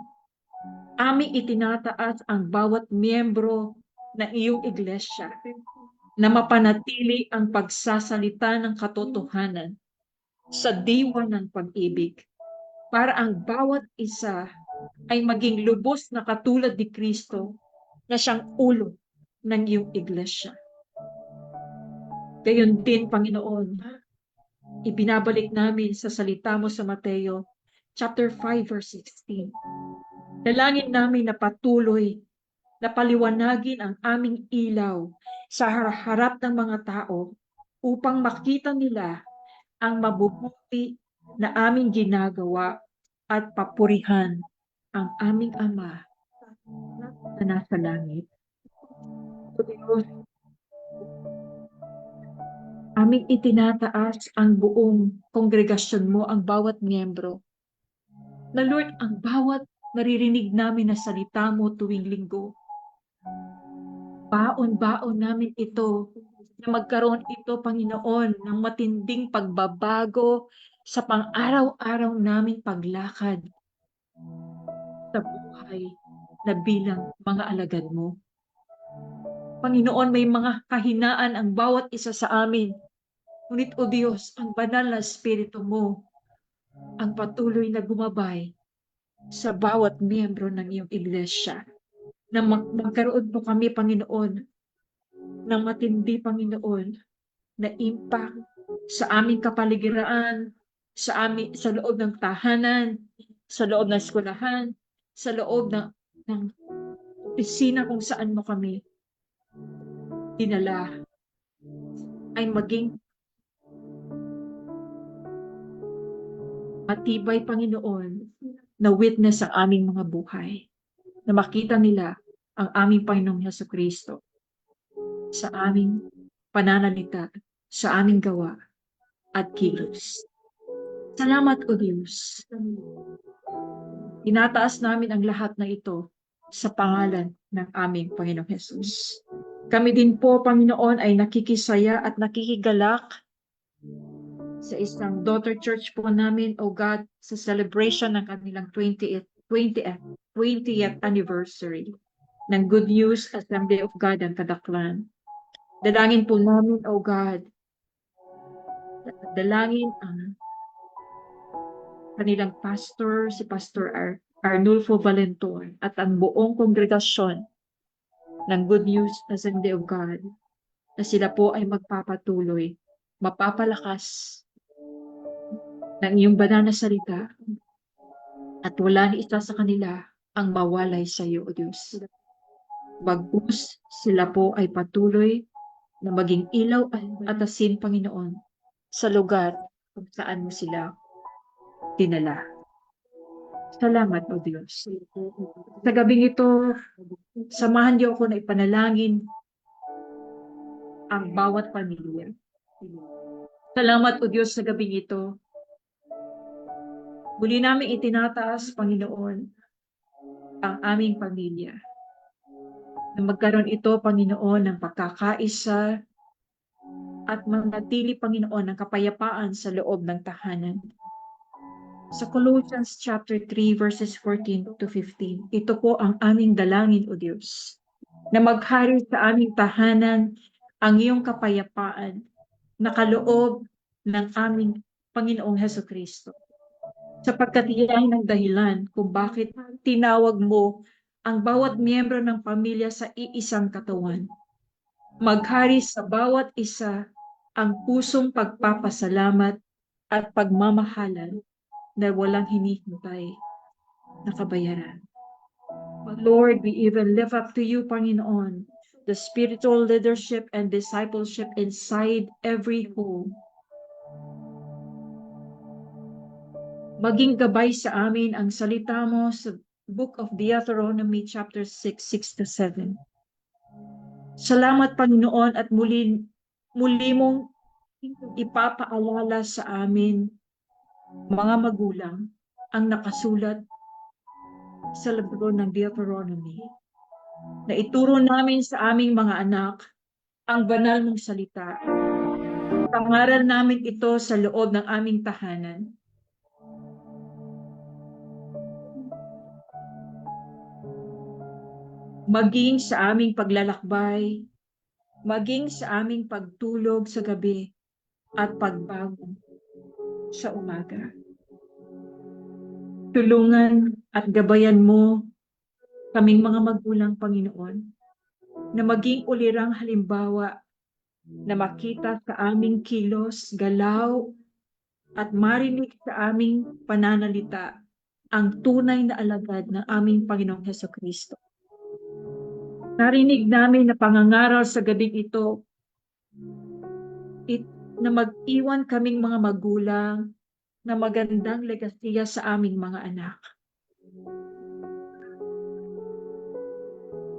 Aming itinataas ang bawat miyembro ng iyong iglesia na mapanatili ang pagsasalita ng katotohanan sa diwa ng pag-ibig para ang bawat isa ay maging lubos na katulad ni Kristo na siyang ulo ng iyong iglesia. Gayon din, Panginoon, ibinabalik namin sa salita mo sa Mateo chapter 5 verse 16. Dalangin namin na patuloy na paliwanagin ang aming ilaw sa harap ng mga tao upang makita nila ang mabubuti na aming ginagawa at papurihan ang aming Ama na nasa langit. O Diyos, aming itinataas ang buong kongregasyon mo, ang bawat miyembro. Na Lord, ang bawat naririnig namin na salita mo tuwing linggo, baon-baon namin ito, na magkaroon ito, Panginoon, ng matinding pagbabago sa pang-araw-araw naming paglakad sa buhay na bilang mga alagad mo. Panginoon, may mga kahinaan ang bawat isa sa amin. Ngunit, O Diyos, ang banal na Espiritu mo ang patuloy na gumabay sa bawat miyembro ng iyong iglesia. Na magkaroon po kami, Panginoon, ng matindi, Panginoon, na impact sa aming kapaligiran, sa loob ng tahanan, sa loob ng eskwelahan, sa loob ng opisina kung saan mo kami dinala, ay maging matibay, Panginoon, na witness ang aming mga buhay, na makita nila ang aming Panginoong Jesucristo sa aming pananalita, sa aming gawa at kilos. Salamat, O Diyos. Tinataas namin ang lahat na ito sa pangalan ng aming Panginoong Hesus. Kami din po, Panginoon, ay nakikisaya at nakikigalak sa isang daughter church po namin, O God, sa celebration ng kanilang 20th anniversary ng Good News Assembly of God ang Kadaklan. Dalangin po namin, O God, dalangin ang kanilang pastor, si Pastor Arnulfo Valenton, at ang buong kongregasyon ng Good News Assembly of God, na sila po ay magpapatuloy, mapapalakas ng iyong banal na salita, at wala ni isa sa kanila ang mawalay sa iyo, O Diyos. Bagkus sila po ay patuloy na maging ilaw at asin, Panginoon, sa lugar kung saan mo sila dinala. Salamat, O Diyos. Sa gabing ito, samahan niyo ako na ipanalangin ang bawat pamilya. Salamat, O Diyos, sa gabing ito. Muli namin itinataas, Panginoon, ang aming pamilya. Na magkaroon ito, Panginoon, ng pagkakaisa at manatili, Panginoon, ng kapayapaan sa loob ng tahanan. Sa Colossians chapter 3 verses 14 to 15, ito po ang aming dalangin, O Diyos, na maghari sa aming tahanan ang iyong kapayapaan na kaloob ng aming Panginoong Hesukristo. Sapagkat iyan ang dahilan kung bakit tinawag mo ang bawat miyembro ng pamilya sa iisang katawan. Maghari sa bawat isa ang pusong pagpapasalamat at pagmamahalan na walang hinihintay na kabayaran. Lord, we even lift up to you, Panginoon, the spiritual leadership and discipleship inside every home. Maging gabay sa amin ang salita mo sa Book of Deuteronomy chapter 6, 6 to 7. Salamat, Panginoon, at muli mong ipapaalala sa amin, mga magulang, ang nakasulat sa libro ng Deuteronomy, na ituro namin sa aming mga anak ang banal mong salita. Pangaral namin ito sa loob ng aming tahanan. Maging sa aming paglalakbay, maging sa aming pagtulog sa gabi at pagbago sa umaga. Tulungan at gabayan mo kaming mga magulang, Panginoon, na maging ulirang halimbawa na makita sa aming kilos, galaw, at marinig sa aming pananalita ang tunay na alagad ng aming Panginoong Hesukristo. Narinig namin na pangangaral sa gabing ito na mag-iwan kaming mga magulang na magandang legasiya sa aming mga anak.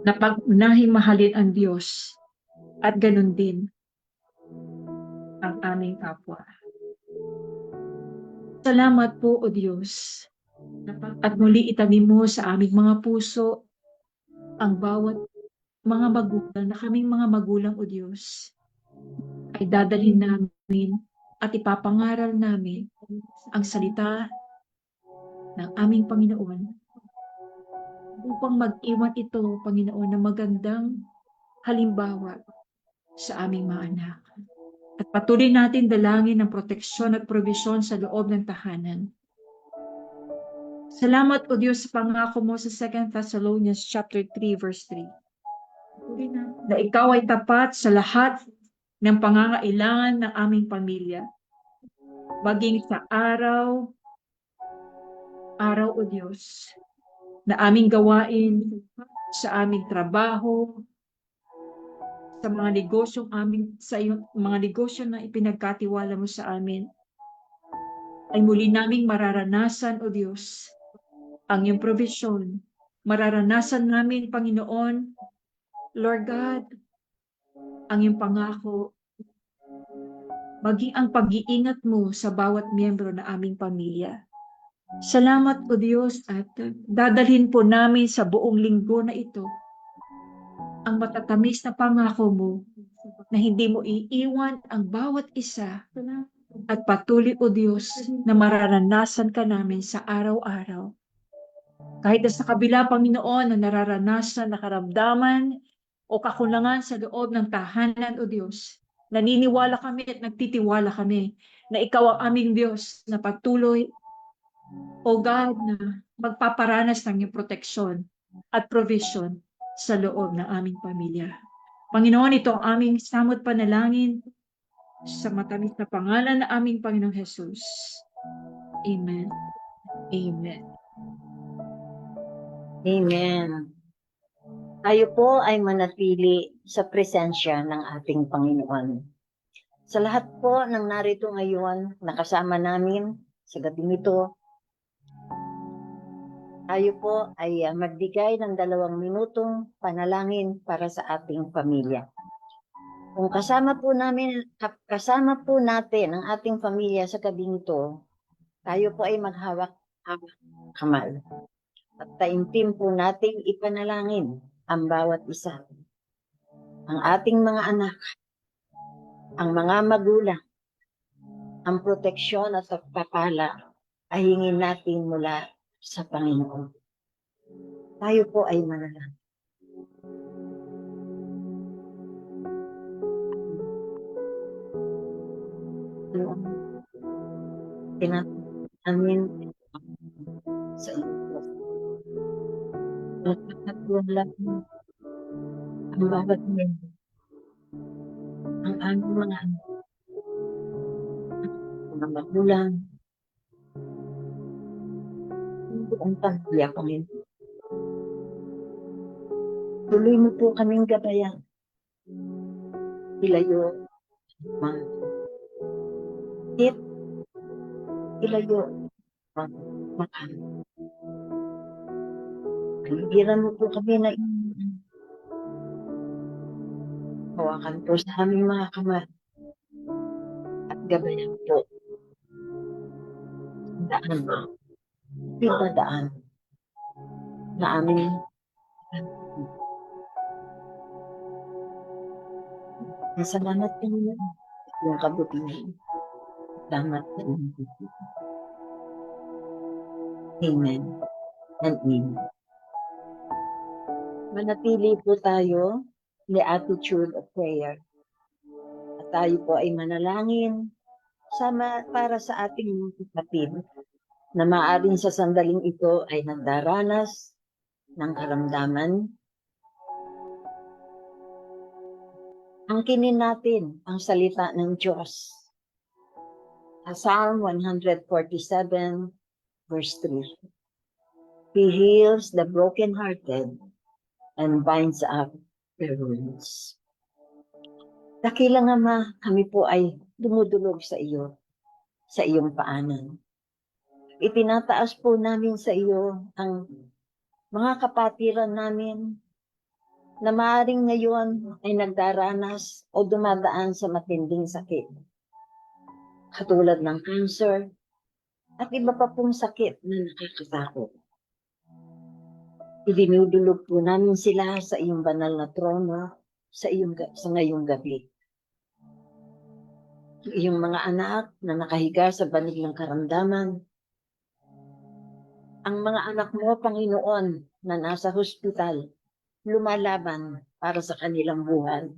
Na pag-unahing mahalin ang Diyos at ganun din ang aming kapwa. Salamat po, O Diyos, at muli itanim mo sa aming mga puso ang bawat mga magulang na kaming mga magulang, O Diyos, ay dadalhin namin at ipapangaral namin ang salita ng aming Panginoon upang mag-iwan ito, Panginoon, na magandang halimbawa sa aming mga anak. At patuloy natin dalangin ng proteksyon at provisyon sa loob ng tahanan. Salamat, O Diyos, sa pangako mo sa 2 Thessalonians chapter 3 verse 3. Na ikaw ay tapat sa lahat ng pangangailangan ng aming pamilya. Maging sa araw, O Diyos, na aming gawain sa aming trabaho, sa mga negosyong sa mga negosyo na ipinagkatiwala mo sa amin, ay muli naming mararanasan, O Diyos, ang iyong provision. Mararanasan namin, Panginoon, Lord God, ang iyong pangako, maging ang pag-iingat mo sa bawat miyembro na aming pamilya. Salamat o Diyos at dadalhin po namin sa buong linggo na ito ang matatamis na pangako mo na hindi mo iiwan ang bawat isa at patuloy o Diyos na mararanasan ka namin sa araw-araw. Kahit na sa kabila, Panginoon, na nararanasan na karamdaman o kakulangan sa loob ng tahanan o Diyos, naniniwala kami at nagtitiwala kami na Ikaw ang aming Diyos na patuloy, O God, na magpaparanas ng iyong proteksyon at provision sa loob ng aming pamilya. Panginoon, ito ang aming samot panalangin sa matamis na pangalan ng aming Panginoong Jesus. Amen. Amen. Amen. Tayo po ay manatili sa presensya ng ating Panginoon. Sa lahat po ng narito ngayon, nakasama namin sa gabing ito, tayo po ay magbigay ng 2 minutong panalangin para sa ating pamilya. Kung kasama po natin ang ating pamilya sa gabing ito, tayo po ay maghawak-hawak kamay. At taimtim po nating ipanalangin ang bawat isa. Ang ating mga anak, ang mga magulang, ang proteksyon at pagpapala ay hingin natin mula sa Panginoon. Tayo po ay manalangin. Amin sa iyo. At wala ang bawat miyembro, ang aming mga anak, mga magulang, ang buong pamilya, Panginoon. Tuloy mo po kaming gabayan. Ilayo, mga hit, ilayo, mga makan. Paligiran mo po kami na hawakan po sa aming mga kamay at gabayan po. Daan mo. Pinadaan na aming salamat po niyo yung kabutihan. Salamat po niyo. Amen and amen. Manatili po tayoในattitude of prayer. At tayo po ay manalangin para sa ating mga kapatid na maaaring sa sandaling ito ay nagdaranas ng karamdaman. Angkinin natin ang salita ng Diyos. Sa Psalm 147 verse 3. He heals the brokenhearted and binds up their wounds. Dakilang Ama, kami po ay dumudulog sa iyo, sa iyong paanan. Itinataas po namin sa iyo ang mga kapatiran namin na maaaring ngayon ay nagdaranas o dumadaan sa matinding sakit. Katulad ng cancer at iba pa pong sakit na nakakatakot. Idinudulog po namin sila sa iyong banal na trono sa ngayong gabi. Iyong mga anak na nakahiga sa banig ng karamdaman, ang mga anak mo, Panginoon, na nasa hospital, lumalaban para sa kanilang buhay.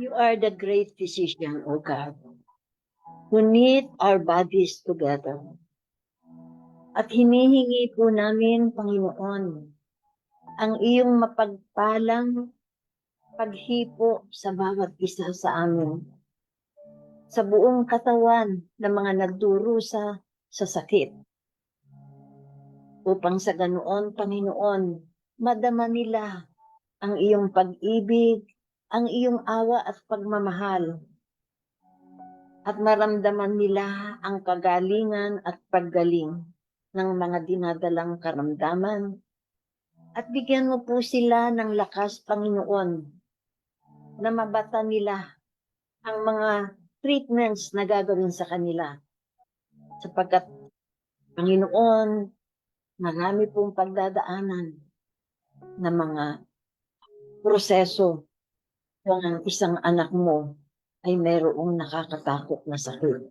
You are the great physician, O God, who knit our bodies together. At hinihingi po namin, Panginoon, ang iyong mapagpalang paghipo sa bawat isa sa amin, sa buong katawan ng mga nagdurusa sa sakit. Upang sa ganoon, Panginoon, madama nila ang iyong pag-ibig, ang iyong awa at pagmamahal, at maramdaman nila ang kagalingan at paggaling ng mga dinadalang karamdaman, at bigyan mo po sila ng lakas, Panginoon, na mabata nila ang mga treatments na gagawin sa kanila sapagkat, Panginoon, marami pong pagdadaanan na mga proseso kung ang isang anak mo ay mayroong nakakatakot na sakit.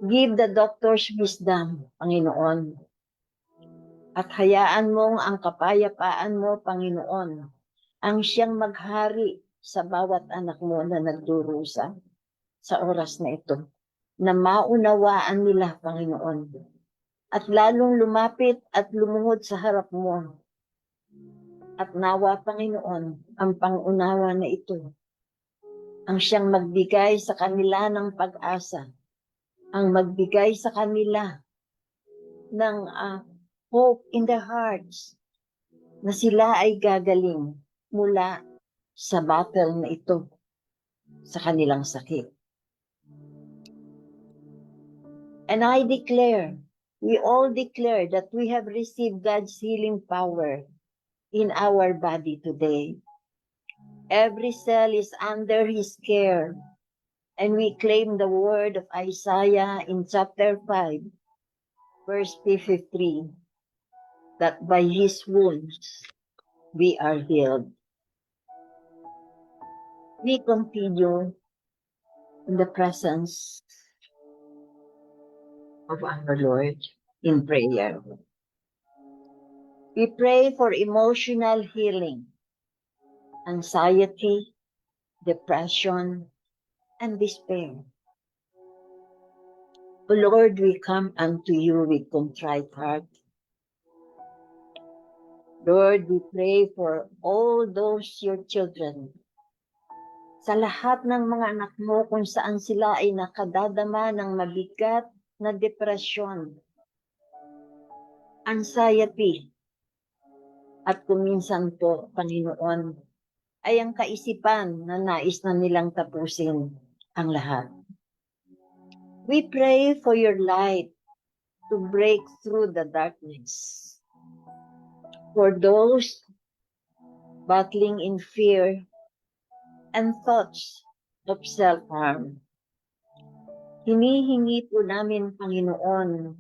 Give the doctors wisdom, Panginoon, at hayaan mong ang kapayapaan mo, Panginoon, ang siyang maghari sa bawat anak mo na nagdurusa sa oras na ito, na maunawaan nila, Panginoon, at lalong lumapit at lumuhod sa harap mo. At nawa, Panginoon, ang pangunawa na ito, ang siyang magbigay sa kanila ng pag-asa, ang magbigay sa kanila ng hope in their hearts, na sila ay gagaling mula sa battle na ito, sa kanilang sakit. And I declare, we all declare that we have received God's healing power in our body today. Every cell is under His care, and we claim the word of Isaiah in chapter 5, verse 53, that by His wounds we are healed. We continue in the presence of our Lord in prayer. We pray for emotional healing, anxiety, depression, and despair. O Lord, we come unto you with contrite heart. Lord, we pray for all those your children, sa lahat ng mga anak mo kung saan sila ay nakadadama ng mabigat na depresyon, anxiety, at kuminsan po, Panginoon, ay ang kaisipan na nais na nilang tapusin ang lahat. We pray for your light to break through the darkness. For those battling in fear and thoughts of self-harm, hinihingi po namin, Panginoon,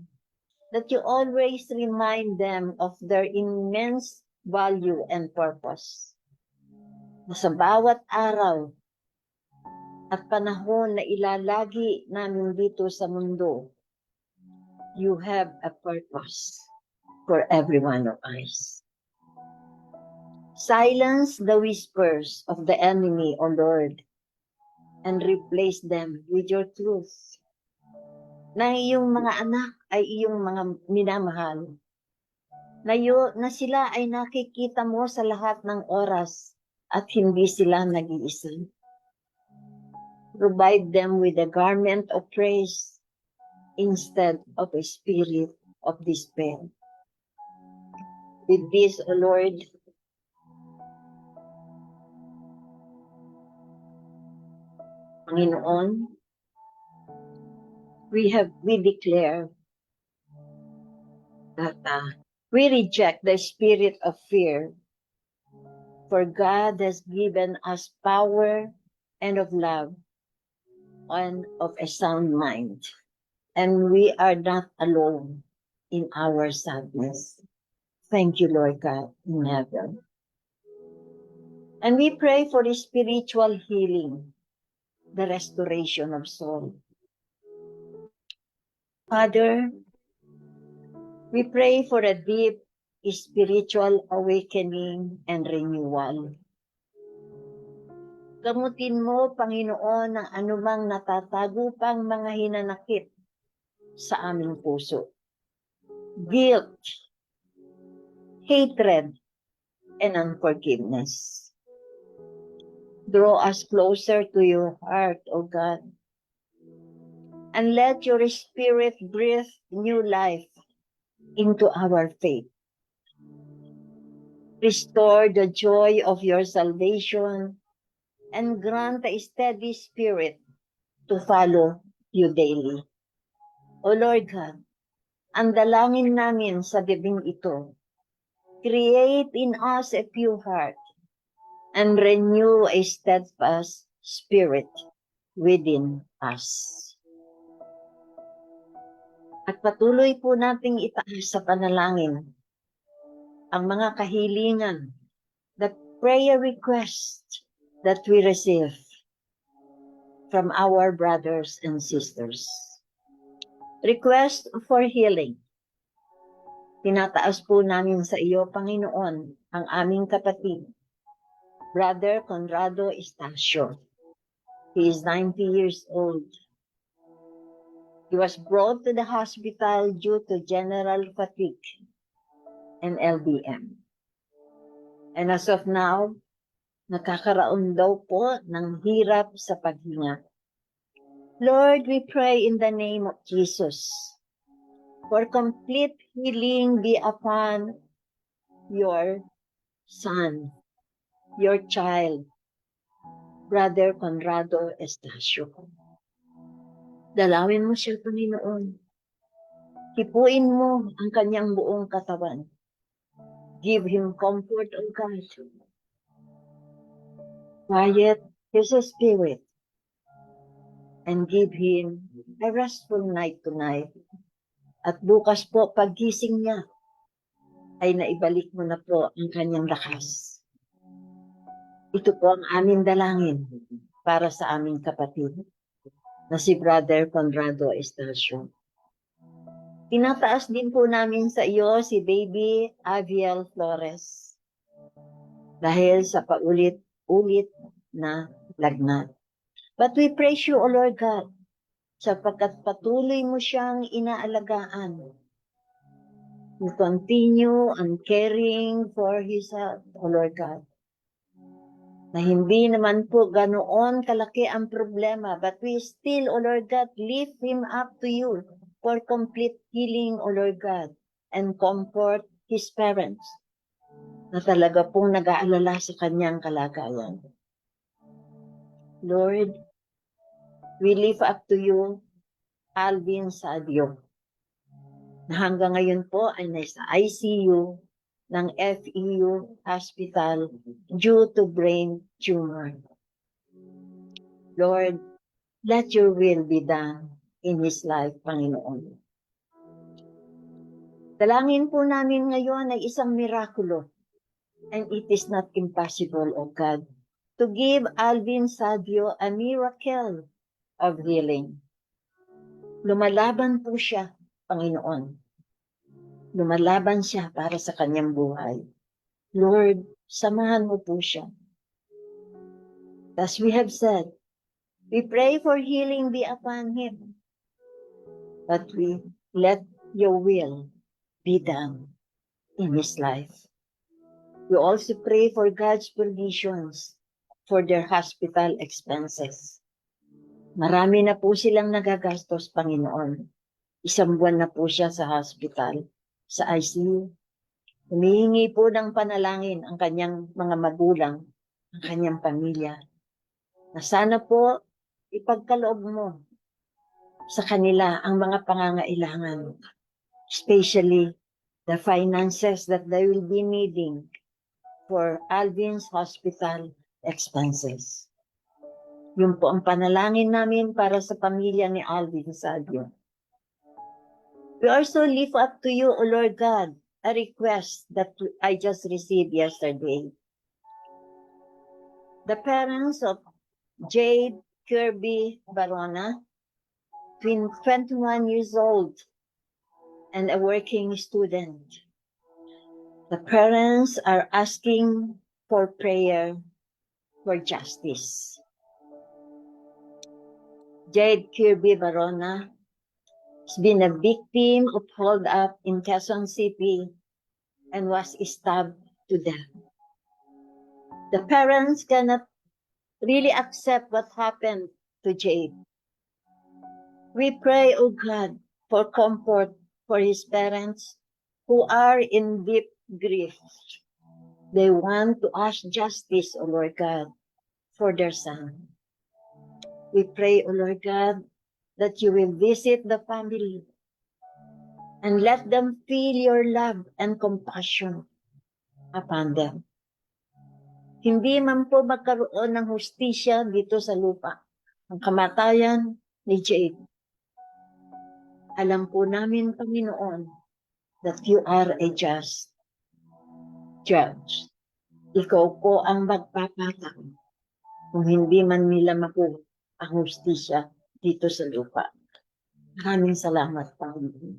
that you always remind them of their immense value and purpose. Na sa bawat araw at panahon na ilalagi namin dito sa mundo, you have a purpose for every one of us. Silence the whispers of the enemy, O Lord, and replace them with your truth. Na iyong mga anak ay iyong mga minamahal. Na sila ay nakikita mo sa lahat ng oras at hindi sila nag-iisa. Provide them with a garment of praise instead of a spirit of despair. With this, O Lord, Panginoon, we declare that we reject the spirit of fear, for God has given us power and of love and of a sound mind, and we are not alone in our sadness. Thank you, Lord God in heaven. And we pray for the spiritual healing, the restoration of soul. Father, we pray for a deep spiritual awakening and renewal. Gamutin mo, Panginoon, ang anumang natatago pang mga hinanakit sa aming puso. Guilt, hatred, and unforgiveness. Draw us closer to your heart, O God, and let your Spirit breathe new life into our faith. Restore the joy of your salvation and grant a steady spirit to follow you daily. O Lord God, ang dalangin namin sa gabing ito, create in us a pure heart and renew a steadfast spirit within us. At patuloy po nating itaas sa panalangin ang mga kahilingan, the prayer request that we receive from our brothers and sisters. Request for healing. Tinataas po namin sa iyo, Panginoon, ang aming kapatid, Brother Conrado Estacio. He is 90 years old. He was brought to the hospital due to general fatigue and LBM. And as of now, nakakaraon daw po ng hirap sa paghinga. Lord, we pray in the name of Jesus for complete healing be upon your son, your child, Brother Conrado Estacio. Dalawin mo siya, Panginoon. Hipuin mo ang kanyang buong katawan. Give him comfort, O God. Quiet his spirit and give him a restful night tonight. At bukas po, paggising niya, ay naibalik mo na po ang kanyang lakas. Ito po ang aming dalangin para sa aming kapatid na si Brother Conrado Estacio. Tinataas din po namin sa iyo si Baby Aviel Flores dahil sa paulit-ulit na lagnat. But we praise you, O Lord God, sapagkat patuloy mo siyang inaalagaan. You continue on caring for his health, O Lord God. Na hindi naman po ganoon kalaki ang problema, but we still, O Lord God, lift him up to you for complete healing, O Lord God, and comfort his parents na talaga pong nag-aalala sa kanyang kalagayan. Lord, we lift up to you Alvin Sadio, na hanggang ngayon po ay nasa ICU ng FEU Hospital due to brain tumor. Lord, let your will be done in his life, Panginoon. Dalangin po namin ngayon ay isang mirakulo, and it is not impossible, O God, to give Alvin Sadio a miracle of healing. Lumalaban po siya, Panginoon. Lumalaban siya para sa kanyang buhay. Lord, samahan mo po siya. As we have said, we pray for healing be upon him. But we let your will be done in his life. We also pray for God's provisions for their hospital expenses. Marami na po silang nagagastos, Panginoon. Isang buwan na po siya sa hospital, sa ICU. Humihingi po ng panalangin ang kanyang mga magulang, ang kanyang pamilya, na sana po ipagkaloob mo sa kanila ang mga pangangailangan, especially the finances that they will be needing for Alvin's hospital expenses. Yun po ang panalangin namin para sa pamilya ni Alvin Sadio. We also lift up to you, O Lord God, a request that I just received yesterday. The parents of Jade Kirby Barona, 21 years old, and a working student. The parents are asking for prayer for justice. Jade Kirby Barona has been a victim of hold up in Quezon City and was stabbed to death. The parents cannot really accept what happened to Jade. We pray, O God, for comfort for his parents who are in deep grief. They want to ask justice, O Lord God, for their son. We pray, O Lord God, that you will visit the family and let them feel your love and compassion upon them. Hindi man po magkaroon ng hustisya dito sa lupa ang kamatayan ni Jade Alam po namin, Panginoon, that you are a just judge. Ikaw po ang magpapatak kung hindi man nila makuha ang hustisya dito sa lupa. Maraming salamat, Panginoon.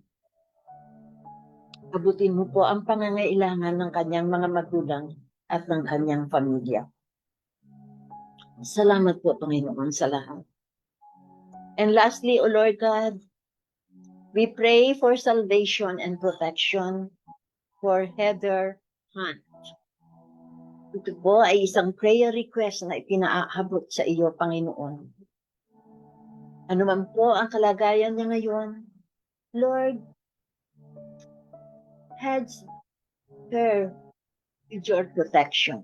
Abutin mo po ang pangangailangan ng kanyang mga magulang at ng kanyang pamilya. Salamat po, Panginoon, sa lahat. And lastly, O Lord God, we pray for salvation and protection for Heather Hunt. Ito po ay isang prayer request na ipinaabot sa iyo, Panginoon. Ano man po ang kalagayan niya ngayon, Lord, hedge her with your protection.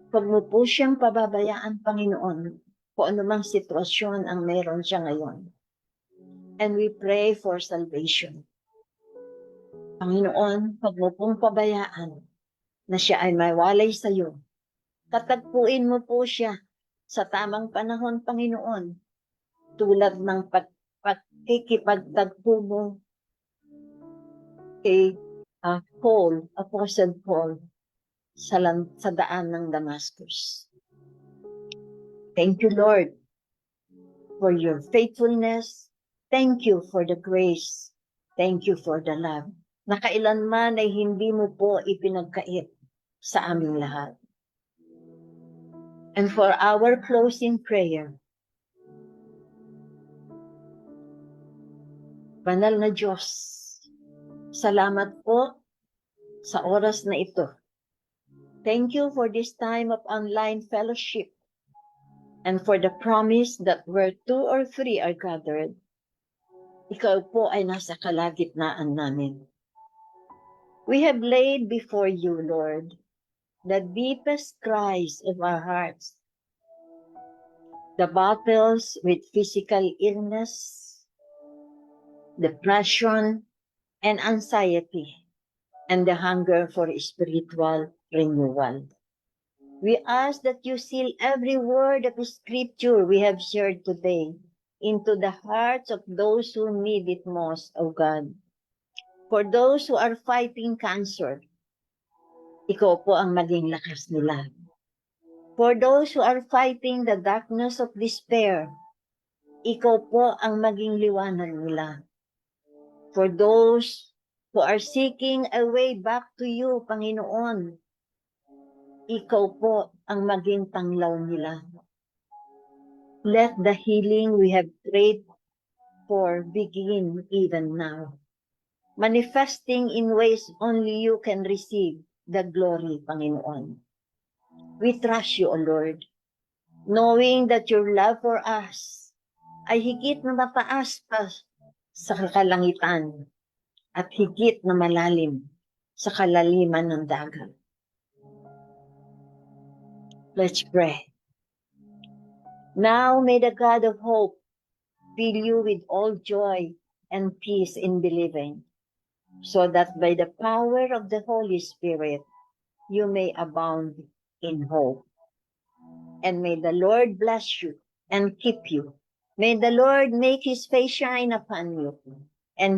Huwag mo po siyang pababayaan, Panginoon, kung anumang sitwasyon ang meron siya ngayon. And we pray for salvation. Panginoon, huwag mo pong pabayaan na siya ay mawalay sa iyo. Katagpuin mo po siya sa tamang panahon, Panginoon, tulad ng pagkikipagtagpo mo kay Apostle Paul sa daan ng Damascus. Thank you, Lord, for your faithfulness. Thank you for the grace. Thank you for the love. Na kailanman ay hindi mo po ipinagkait sa aming lahat. And for our closing prayer, Banal na Diyos, salamat po sa oras na ito. Thank you for this time of online fellowship and for the promise that where 2 or 3 are gathered, ikaw po ay nasa kalagitnaan namin. We have laid before you, Lord, the deepest cries of our hearts, the battles with physical illness, depression, and anxiety, and the hunger for spiritual renewal. We ask that you seal every word of scripture we have shared today into the hearts of those who need it most, O God. For those who are fighting cancer, ikaw po ang maging lakas nila. For those who are fighting the darkness of despair, ikaw po ang maging liwanag nila. For those who are seeking a way back to you, Panginoon, ikaw po ang maging tanglaw nila. Let the healing we have prayed for begin even now, manifesting in ways only you can receive the glory, Panginoon. We trust you, O Lord, knowing that your love for us ay higit na mataas pa sa kalangitan at higit na malalim sa kalaliman ng dagat. Let's pray. Now may the God of hope fill you with all joy and peace in believing, so that by the power of the Holy Spirit, you may abound in hope. And may the Lord bless you and keep you. May the Lord make his face shine upon you and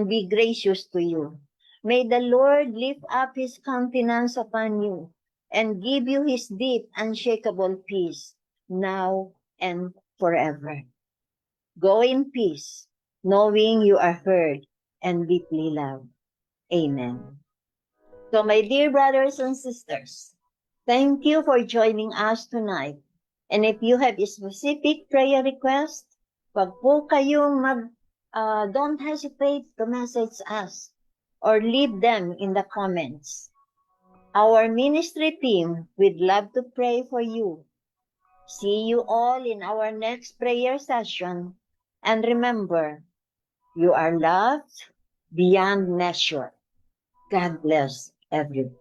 be gracious to you. May the Lord lift up his countenance upon you and give you his deep, unshakable peace, now and forever. Go in peace, knowing you are heard and deeply loved. Amen. So my dear brothers and sisters, thank you for joining us tonight. And if you have a specific prayer request, wag po kayong don't hesitate to message us or leave them in the comments. Our ministry team would love to pray for you. See you all in our next prayer session. And remember, you are loved beyond measure. God bless everyone.